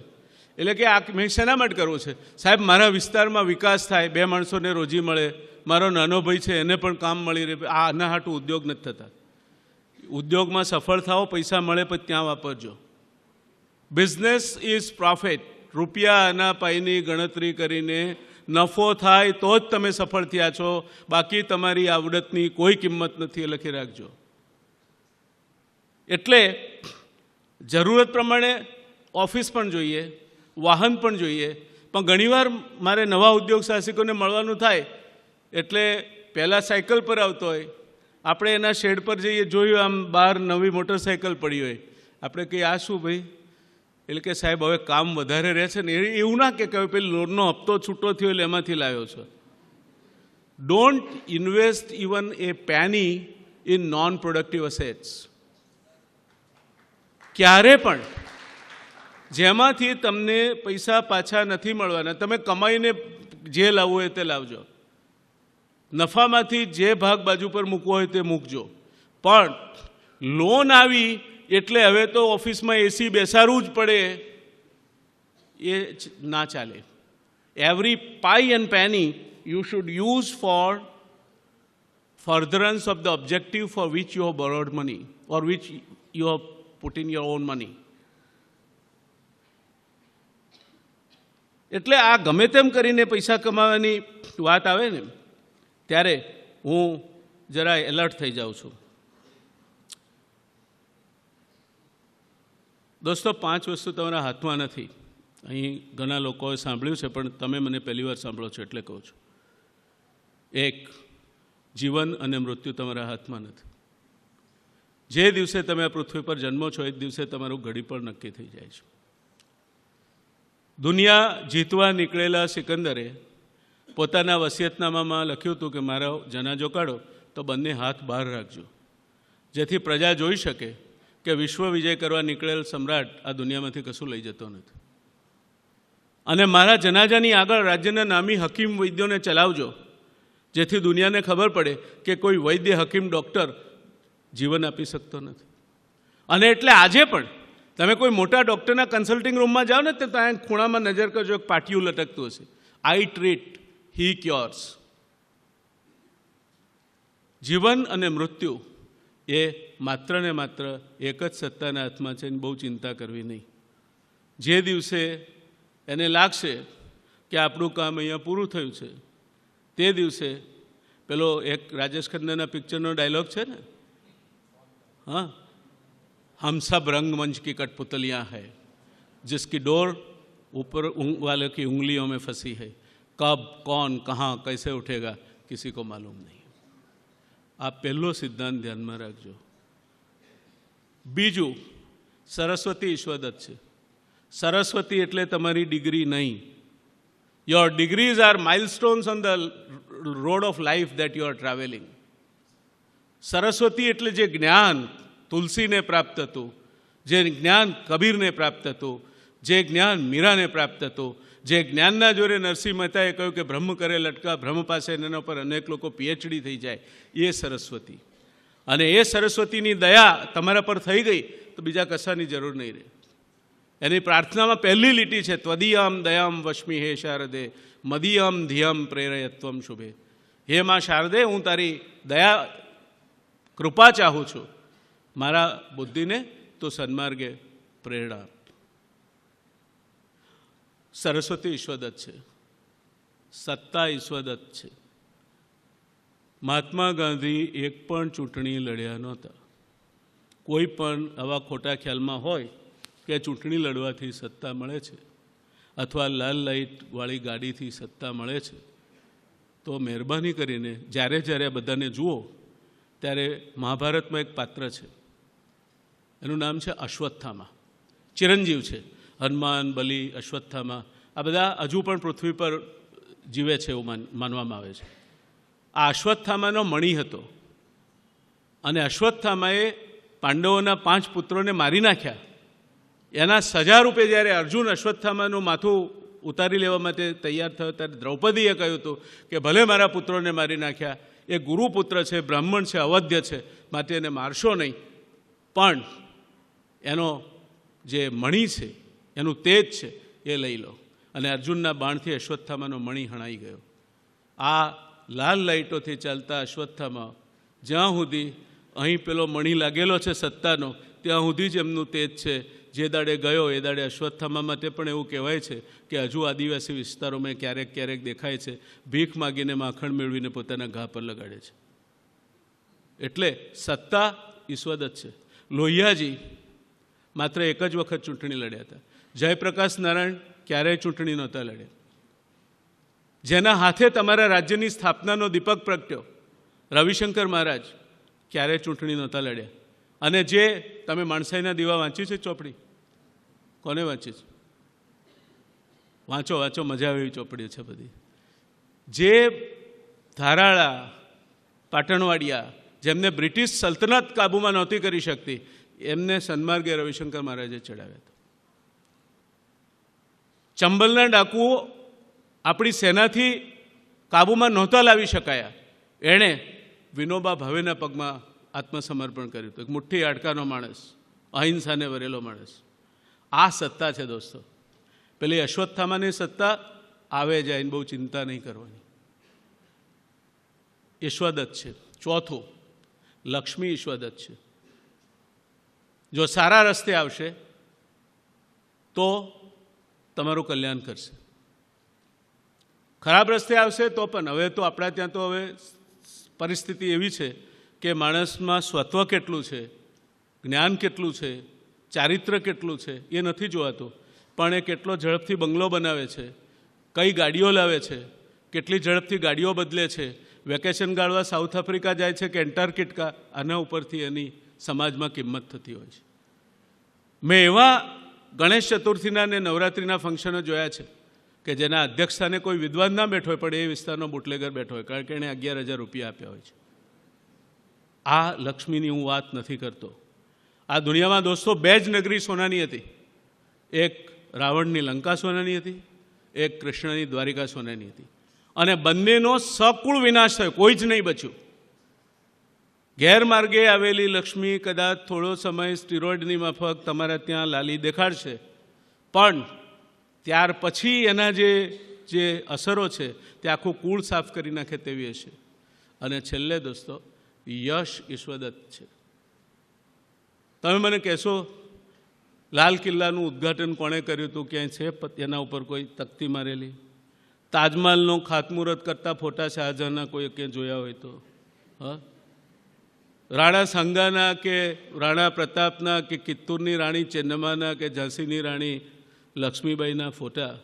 એટલે કે આ મેં શેના માટે કરવું છે? સાહેબ મારા વિસ્તારમાં વિકાસ થાય, 2 માણસોને રોજી મળે, મારો નાનો ભાઈ છે એને પણ કામ મળી રહે. આના હાટું ઉદ્યોગ નથી થતા. ઉદ્યોગમાં સફળ થાઓ, પૈસા મળે પછી ત્યાં વાપરજો. Business is profit. રૂપિયા આના પાઈની ગણતરી કરીને નફો થાય તો જ તમે સફળ થયા છો, બાકી તમારી આવડતની કોઈ કિંમત નથી, એ લખી રાખજો. એટલે જરૂરત પ્રમાણે ઓફિસ પણ જોઈએ, વાહન પણ જોઈએ, પણ ઘણીવાર મારે નવા ઉદ્યોગ સાહસિકોને મળવાનું થાય એટલે પહેલાં સાયકલ પર આવતો હોય, આપણે એના શેડ પર જઈએ, જોયું આમ બહાર નવી મોટરસાયકલ પડી હોય, આપણે કહીએ આ શું ભાઈ? એટલે કે સાહેબ હવે કામ વધારે રહે છે ને. એવું ના કે પેલી લોનનો હપ્તો છૂટો થયો એટલે એમાંથી લાવ્યો છો. Don't invest even A penny in non productive assets. ક્યારે પણ જેમાંથી તમને પૈસા પાછા નથી મળવાના, તમે કમાઈને જે લાવવું હોય તે લાવજો, નફામાંથી જે ભાગ બાજુ પર મૂકવો હોય તે મૂકજો. પણ લોન આવી એટલે હવે તો ઓફિસમાં એસી બેસાડવું જ પડે, એ ના ચાલે. Every pie and penny you should use for furtherance of the objective for which you have borrowed money or which you have put in your own money. એટલે આ ગમે તેમ કરીને પૈસા કમાવાની વાત આવે ને ત્યારે હું જરા એલર્ટ થઈ જાઉં છું. દોસ્તો, 5 વસ્તુ તમારા હાથમાં નથી. અહીં ઘણા લોકોએ સાંભળ્યું છે પણ તમે મને પહેલી વાર સાંભળો છો એટલે કહું છું. 1, જીવન અને મૃત્યુ તમારા હાથમાં નથી. જે દિવસે તમે આ પૃથ્વી પર જન્મો છો એ જ દિવસે તમારું ઘડી પણ નક્કી થઈ જાય છે. દુનિયા જીતવા નીકળેલા સિકંદરે પોતાના વસિયતનામામાં લખ્યું હતું કે મારો જનાજો કાઢો તો બંને હાથ બહાર રાખજો, જેથી પ્રજા જોઈ શકે કે વિશ્વ વિજય કરવા નીકળેલ સમ્રાટ આ દુનિયામાંથી કશું લઈ જતો નથી. અને મારા જનાજાની આગળ રાજ્યના નામી હકીમ વૈદ્યોને ચલાવજો, જેથી દુનિયાને ખબર પડે કે કોઈ વૈદ્ય હકીમ ડૉક્ટર જીવન આપી શકતો નથી. અને એટલે આજે પણ તમે કોઈ મોટા ડૉક્ટરના કન્સલ્ટિંગ રૂમમાં જાઓ ને તો ત્યાં ખૂણામાં નજર કરજો, એક પાટિયું લટકતું હશે, આઈ ટ્રીટ, હી ક્યોર્સ. જીવન અને મૃત્યુ એ માત્ર ને માત્ર એક જ સત્તાના હાથમાં છે, બહુ ચિંતા કરવી નહીં. જે દિવસે એને લાગશે કે આપણું કામ અહીંયા પૂરું થયું છે તે દિવસે પેલો એક રાજેશ ખન્નાના પિક્ચરનો ડાયલોગ છે ને, हाँ, हम सब रंगमंच की कठपुतलियाँ हैं जिसकी डोर ऊपर वाले की उंगलियों में फंसी है, कब कौन कहाँ कैसे उठेगा किसी को मालूम नहीं. आप पहलो सिद्धांत ध्यान में रखो. बीजू, સરસ્વતી ઈશ્વરદત્ત છે. સરસ્વતી એટલે તમારી ડિગ્રી નહીં. Your degrees are milestones on the road of life that you are travelling. Saraswati એટલે જે જ્ઞાન તુલસીને પ્રાપ્ત હતું, જે જ્ઞાન કબીરને પ્રાપ્ત હતું, જે જ્ઞાન મીરાને પ્રાપ્ત હતું, જે જ્ઞાનના જોરે નરસિંહ મહેતાએ કહ્યું કે બ્રહ્મ કરે લટકા, બ્રહ્મ પાસે એના પર અનેક લોકો પીએચડી થઈ જાય, એ સરસ્વતી. અને એ સરસ્વતીની દયા તમારા પર થઈ ગઈ તો બીજા કશાની જરૂર નહીં રહે. એની પ્રાર્થનામાં પહેલી લીટી છે, ત્વદીયામ દયામ વશ્મી હે શારદે મદીયામ ધિયામ પ્રેરયત્વમ શુભે. હે માં શારદે, હું તારી દયા કૃપા ચાહું છું, મારા બુદ્ધિને તો સન્માર્ગે પ્રેરણા. સરસ્વતી ઈશ્વરદત્ત છે, સત્તા ઈશ્વરદત્ત છે. મહાત્મા ગાંધી એક પણ ચૂંટણી લડ્યા નહોતા. કોઈ પણ આવા ખોટા ખ્યાલમાં હોય કે ચૂંટણી લડવાથી સત્તા મળે છે અથવા લાલ લાઇટવાળી ગાડીથી સત્તા મળે છે, તો મહેરબાની કરીને જ્યારે જ્યારે બધાને જુઓ ત્યારે મહાભારતમાં એક પાત્ર છે, એનું નામ છે અશ્વત્થામા. ચિરંજીવ છે. હનુમાન, બલિ, અશ્વત્થામા આ બધા હજુ પણ પૃથ્વી પર જીવે છે એવું માનવામાં આવે છે. આ અશ્વત્થામાનો મણી હતો અને અશ્વત્થામાએ પાંડવોના 5 પુત્રોને મારી નાખ્યા. એના સજા રૂપે જ્યારે અર્જુન અશ્વત્થામાનું માથું ઉતારી લેવા માટે તૈયાર થયો ત્યારે દ્રૌપદીએ કહ્યું હતું કે ભલે મારા પુત્રોને મારી નાખ્યા, એ ગુરુપુત્ર છે, બ્રાહ્મણ છે, અવધ્ય છે, માટે એને મારશો નહીં, પણ એનો જે મણી છે, એનું તેજ છે, એ લઈ લો. અને અર્જુનના બાણથી અશ્વત્થામાનો મણી હણાઈ ગયો. આ લાલ લાઇટોથી ચાલતા અશ્વત્થામા જ્યાં સુધી અહીં પેલો મણી લાગેલો છે સત્તાનો, ત્યાં સુધી જ એમનું તેજ છે. જે દાડે ગયો એ દાડે અશ્વત્થામા માટે પણ એવું કહેવાય છે કે હજુ આદિવાસી વિસ્તારોમાં ક્યારેક ક્યારેક દેખાય છે, ભીખ માગીને માખણ મેળવીને પોતાના ઘા પર લગાડે છે. એટલે સત્તા ઈશ્વરદત્ત છે. લોહિયાજી માત્ર એક જ વખત ચૂંટણી લડ્યા હતા. જયપ્રકાશ નારાયણ ક્યારેય ચૂંટણી નહોતા લડ્યા. જેના હાથે તમારા રાજ્યની સ્થાપનાનો દીપક પ્રગટ્યો, રવિશંકર મહારાજ, ક્યારેય ચૂંટણી નહોતા લડ્યા. અને જે તમે માણસાઈના દીવા વાંચી છે ચોપડી? કોને વાંચી છે? વાંચો વાંચો, મજા આવે એવી ચોપડીઓ છે બધી. જે ધારાળા, પાટણવાડિયા, જેમને બ્રિટિશ સલ્તનત કાબૂમાં નહોતી કરી શકતી, એમને સન્માર્ગે રવિશંકર મહારાજે ચડાવ્યા હતા. ચંબલના ડાકુઓ આપણી સેનાથી કાબૂમાં નહોતા લાવી શકાયા, એણે વિનોબા ભાવેના પગમાં આત્મસમર્પણ કર્યું હતું. એક મુઠ્ઠી હાડકાનો માણસ, અહિંસાને વરેલો માણસ. આ સત્તા છે દોસ્તો. પેલી અશ્વત્થામાની સત્તા આવે જાય, બહુ ચિંતા નહીં કરવાની. ઈશ્વરદત્ત છે. ચોથું, લક્ષ્મી ઈશ્વરદત્ત છે. જો સારા રસ્તે આવશે તો તમારું કલ્યાણ કરશે. ખરાબ રસ્તે આવશે તો પણ હવે તો આપણા ત્યાં તો હવે પરિસ્થિતિ એવી છે કે માણસમાં સ્વત્વ કેટલું છે, જ્ઞાન કેટલું છે, ચારિત્ર કેટલું છે એ નથી જોવાતું, પણ એ કેટલો ઝડપથી બંગલો બનાવે છે, કઈ ગાડીઓ લાવે છે, કેટલી ઝડપથી ગાડીઓ બદલે છે, વેકેશન ગાળવા સાઉથ આફ્રિકા જાય છે કે એન્ટાર્કટિકા, આના ઉપરથી એની સમાજમાં કિંમત થતી હોય છે. મેં એવા ગણેશ ચતુર્થીના અને નવરાત્રિના ફંક્શનો જોયા છે કે જેના અધ્યક્ષસ્થાને કોઈ વિદ્વાન ના બેઠો હોય, પણ એ વિસ્તારનો બુટલેગર બેઠો હોય, કારણ કે એણે 11,000 રૂપિયા આપ્યા હોય છે. આ લક્ષ્મીની હું વાત નથી કરતો. આ દુનિયામાં દોસ્તો 2 જ નગરી સોનાની હતી. એક રાવણની લંકા સોનાની હતી, એક કૃષ્ણની દ્વારિકા સોનાની હતી. અને બંનેનો સકુળ વિનાશ થયો, કોઈ જ નહીં બચ્યું. ગેરમાર્ગે આવેલી લક્ષ્મી કદાચ થોડો સમય સ્ટીરોઇડની માફક તમારા ત્યાં લાલી દેખાડશે, પણ ત્યાર પછી એના જે અસરો છે તે આખું કુળ સાફ કરી નાખે તેવી હશે. અને છેલ્લે દોસ્તો, યશ ઈશ્વરદત્ત છે. તમે મને કહેશો લાલ કિલ્લાનું ઉદ્ઘાટન કોણે કર્યું હતું, ક્યાંય છે એના ઉપર કોઈ તકતી મારેલી? તાજમહલનો ખાતમુહૂર્ત કરતા ફોટા શાહજહાંના કોઈ ક્યાંય જોયા હોય તો? રાણા સાંગાના કે રાણા પ્રતાપના કે કિત્તૂરની રાણી ચેન્નમ્માના કે ઝાંસીની રાણી લક્ષ્મીબાઈના ફોટા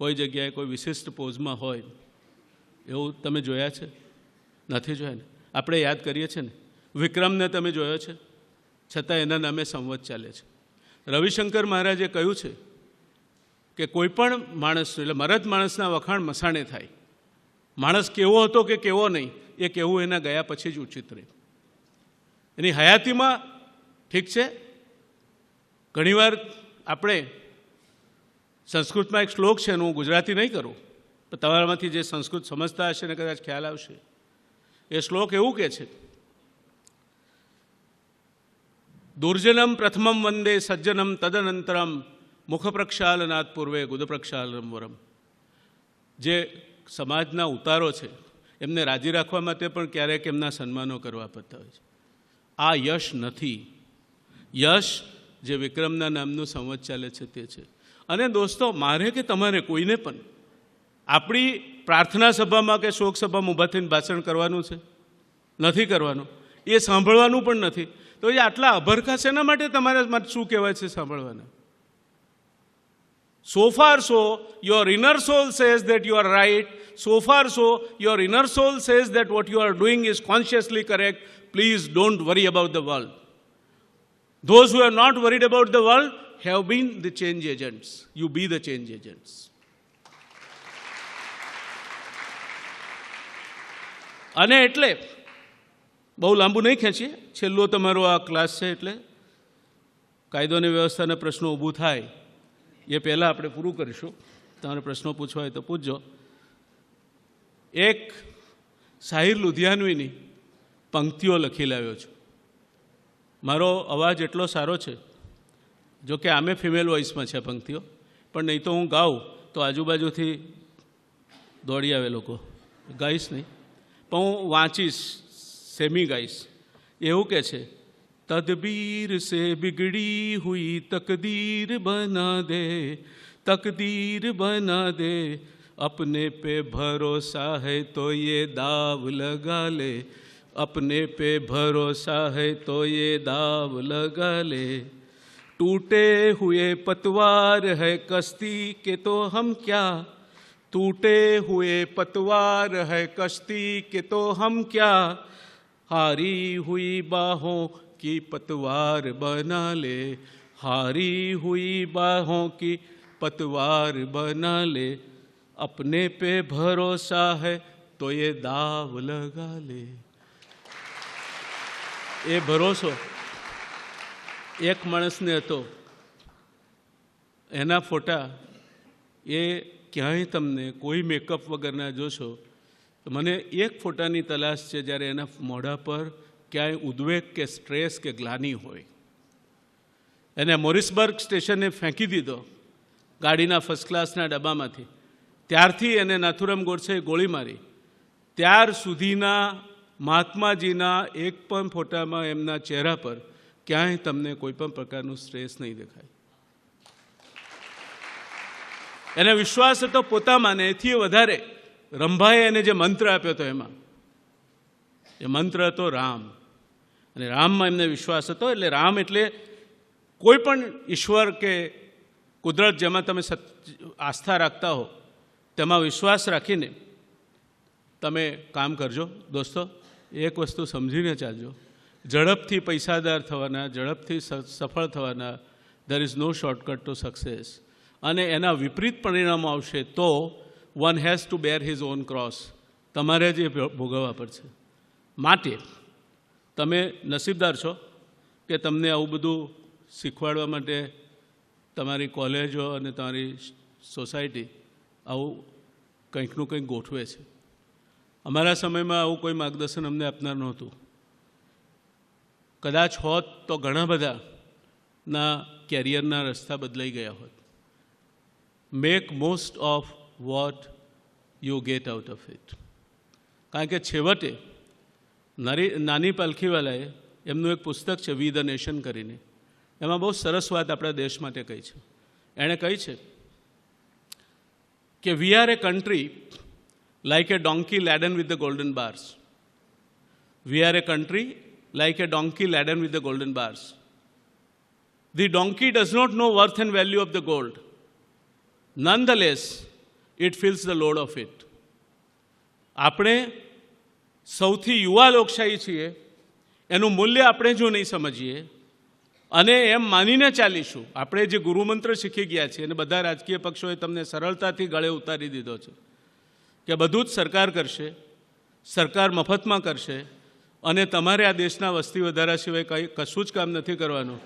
કોઈ જગ્યાએ કોઈ વિશિષ્ટ પોઝમાં હોય એવું તમે જોયા છે? નથી જોયા ને? આપણે યાદ કરીએ છીએ ને. વિક્રમને તમે જોયો છે, છતાં એના નામે સંવત ચાલે છે. રવિશંકર મહારાજે કહ્યું છે કે કોઈ પણ માણસ એટલે મરદ માણસના વખાણ મસાણે થાય. માણસ કેવો હતો કે કેવો નહીં એ કહેવું એના ગયા પછી જ ઉચિત રહે. એની હયાતીમાં ઠીક છે, ઘણીવાર આપણે સંસ્કૃતમાં એક શ્લોક છે, હું ગુજરાતી નહીં કરું, પણ તમારામાંથી જે સંસ્કૃત સમજતા હશે ને કદાચ ખ્યાલ આવશે. એ શ્લોક એવું કહે છે, દુર્જનમ પ્રથમમ વંદે સજ્જનમ તદનંતરમ મુખ પ્રક્ષાલનાથ પૂર્વે ગુદ પ્રક્ષાલનમ વરમ. જે સમાજના ઉતારો છે એમને રાજી રાખવા માટે પણ ક્યારેક એમના સન્માનો કરવા પડતા હોય છે. આ યશ નથી. યશ જે વિક્રમના નામનું સંવત ચાલે છે તે છે. અને દોસ્તો, મારે કે તમારે કોઈને પણ આપણી પ્રાર્થના સભામાં કે શોક સભામાં ઊભા થઈને ભાષણ કરવાનું છે? નથી કરવાનું. એ સાંભળવાનું પણ નથી. તો એ આટલા અભરખા શેના માટે તમારે શું કહેવાય છે સાંભળવાના? So far so, your inner soul says that you are right. So far so, your inner soul says that what you are doing is consciously correct. Please don't worry about the world. Those who are not worried about the world have been the change agents. You be the change agents. અને એટલે બહુ લાંબુ નહીં ખેંચીએ, છેલ્લો તમારો આ class છે એટલે કાયદો અને વ્યવસ્થાના પ્રશ્નો ઊભું થાય એ પહેલાં આપણે પૂરું કરીશું. તમારે પ્રશ્નો પૂછવા હોય તો પૂછજો. એક સાહિર લુધિયાનવીની પંક્તિઓ લખી લાવ્યો છું. મારો અવાજ એટલો સારો છે, જો કે આમે ફિમેલ વોઇસમાં છે પંક્તિઓ, પણ નહીં તો હું ગાઉં તો આજુબાજુથી દોડી આવે લોકો. ગાઈશ નહીં, પણ હું વાંચીશ, સેમી ગાઈશ. એવું કહે છે, तदबीर से बिगड़ी हुई तकदीर बना दे, तकदीर बना दे, अपने पे भरोसा है तो ये दाव लगा ले, अपने पे भरोसा है तो ये दाव लगा ले, टूटे हुए पतवार है कश्ती के तो हम क्या, टूटे हुए पतवार है कश्ती के तो हम क्या, हारी हुई बाहों की पतवार बना ले, हारी हुई बाहों की पतवार बना ले, अपने पे भरोसा है तो ये दाव लगा ले. એ ભરોસો એક માણસને હતો. એના ફોટા એ ક્યાંય તમને કોઈ મેકઅપ વગરના જોશો તો મને એક ફોટાની તલાશ છે જ્યારે એના મોઢા પર ક્યાંય ઉદ્વેગ કે સ્ટ્રેસ કે ગ્લાની હોય. એને મોરિસબર્ગ સ્ટેશને ફેંકી દીધો ગાડીના ફર્સ્ટ ક્લાસના ડબ્બામાંથી. ત્યારથી એને નાથુરામ ગોડસેએ ગોળી મારી. ત્યાર સુધીના મહાત્માજીના એક પણ ફોટામાં એમના ચહેરા પર ક્યાંય તમને કોઈ પણ પ્રકારનું સ્ટ્રેસ નહીં દેખાય. એને વિશ્વાસ હતો પોતામાં, ને એથી વધારે રંભાએ એને જે મંત્ર આપ્યો હતો એમાં, એ મંત્ર હતો રામ. અને રામમાં એમને વિશ્વાસ હતો. એટલે રામ એટલે કોઈ પણ ઈશ્વર કે કુદરત જેમાં તમે આસ્થા રાખતા હો તેમાં વિશ્વાસ રાખીને તમે કામ કરજો. દોસ્તો, એક વસ્તુ સમજીને ચાલજો, ઝડપથી પૈસાદાર થવાના, ઝડપથી સફળ થવાના, there is no shortcut to success. અને એના વિપરીત પરિણામો આવશે તો one has to bear his own cross. તમારે જ એ ભોગવવા પડશે. માટે તમે નસીબદાર છો કે તમને આવું બધું શીખવાડવા માટે તમારી કોલેજો અને તમારી સોસાયટી આવું કંઈકનું કંઈક ગોઠવે છે. અમારા સમયમાં આવું કોઈ માર્ગદર્શન અમને આપનાર નહોતું. કદાચ હોત તો ઘણા બધાના કેરિયરના રસ્તા બદલાઈ ગયા હોત. Make most of what you get out of it. કારણ કે છેવટે નાની પાલખીવાલાએ એમનું એક પુસ્તક છે વી ધ નેશન કરીને, એમાં બહુ સરસ વાત આપણા દેશ માટે કહી છે. એણે કહી છે કે we are A country like a donkey laden with the golden bars. We are a country like a donkey laden with the golden bars. The donkey does not know worth and value of the gold. Nonetheless, it feels the load of it. આપણે સૌથી યુવા લોકશાહી છીએ, એનું મૂલ્ય આપણે જો નહીં સમજીએ અને એમ માનીને ચાલીશું. આપણે જે ગુરુમંત્ર શીખી ગયા છીએ અને બધા રાજકીય પક્ષોએ તમને સરળતાથી ગળે ઉતારી દીધો છે કે બધું જ સરકાર કરશે, સરકાર મફતમાં કરશે અને તમારે આ દેશના વસ્તી વધારા સિવાય કંઈ કશું જ કામ નથી કરવાનું.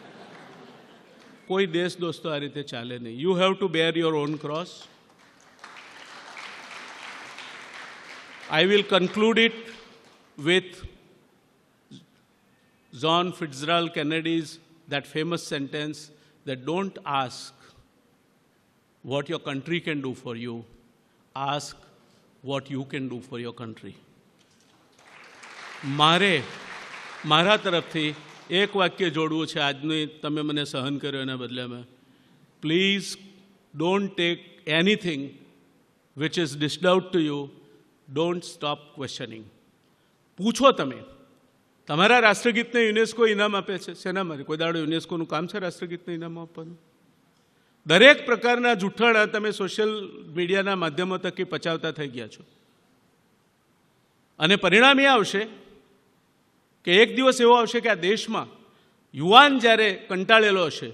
કોઈ દેશ દોસ્તો આ રીતે ચાલે નહીં. You have to bear your own cross. I will conclude it with John Fitzgerald Kennedy's that famous sentence that don't ask what your country can do for you, ask what you can do for your country. મારા તરફથી એક વાક્ય જોડવું છે આજની તમે મને સહન કર્યો એના બદલામાં. Please don't take anything which is dished out to you. Don't stop questioning. પૂછો તમે. તમારા રાષ્ટ્રગીતને યુનેસ્કો ઇનામ આપે છે. શેના માટે? કોઈ દાડો યુનેસ્કોનું કામ છે રાષ્ટ્રગીતને ઇનામ આપવાનું? દરેક પ્રકારના જૂઠાણા તમે સોશિયલ મીડિયાના માધ્યમો થકી પચાવતા થઈ ગયા છો. અને પરિણામ એ આવશે કે એક દિવસ એવો આવશે કે આ દેશમાં યુવાન જ્યારે કંટાળેલો હશે,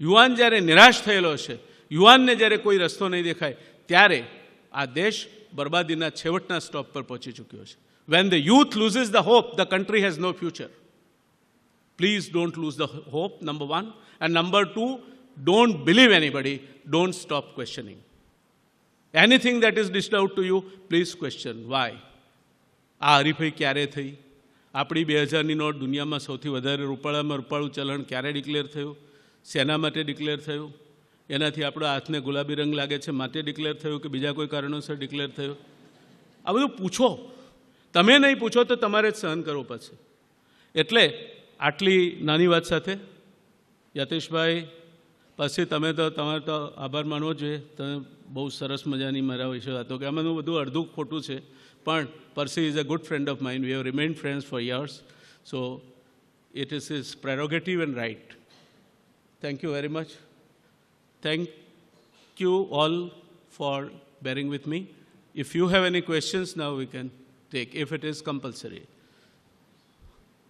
યુવાન જ્યારે નિરાશ થયેલો હશે, યુવાનને જ્યારે કોઈ રસ્તો નહીં દેખાય, ત્યારે આ દેશ બરબાદીના છેવટના સ્ટોપ પર પહોંચી ચૂક્યો છે. When the youth loses the hope, the country has no future. Please don't lose the hope, number one. And number two, don't believe anybody. Don't stop questioning. Anything that is dished out to you, please question. Why? આ હરીફાઈ ક્યારે થઈ? આપણી 2000ની not દુનિયામાં સૌથી વધારે રૂપાળામાં રૂપાળું ચલણ ક્યારે ડિક્લેર થયું? શેના માટે ડિક્લેર થયું? એનાથી આપણો હાથને ગુલાબી રંગ લાગે છે માટે ડિક્લેર થયું કે બીજા કોઈ કારણોસર ડિક્લેર થયું? આ બધું પૂછો. તમે નહીં પૂછો તો તમારે જ સહન કરવું પડશે. એટલે આટલી નાની વાત સાથે યતીશભાઈ, પછી તમારે તો આભાર માનવો જોઈએ. તમે બહુ સરસ મજાની મારા વિશે વાતો કે આમાંનું બધું અડધું ખોટું છે, પણ Percy is a good friend of mine. We have remained friends for years. So it is his prerogative and right. Thank you very much. Thank you all for bearing with me. If you have any questions, now we can take, if it is compulsory.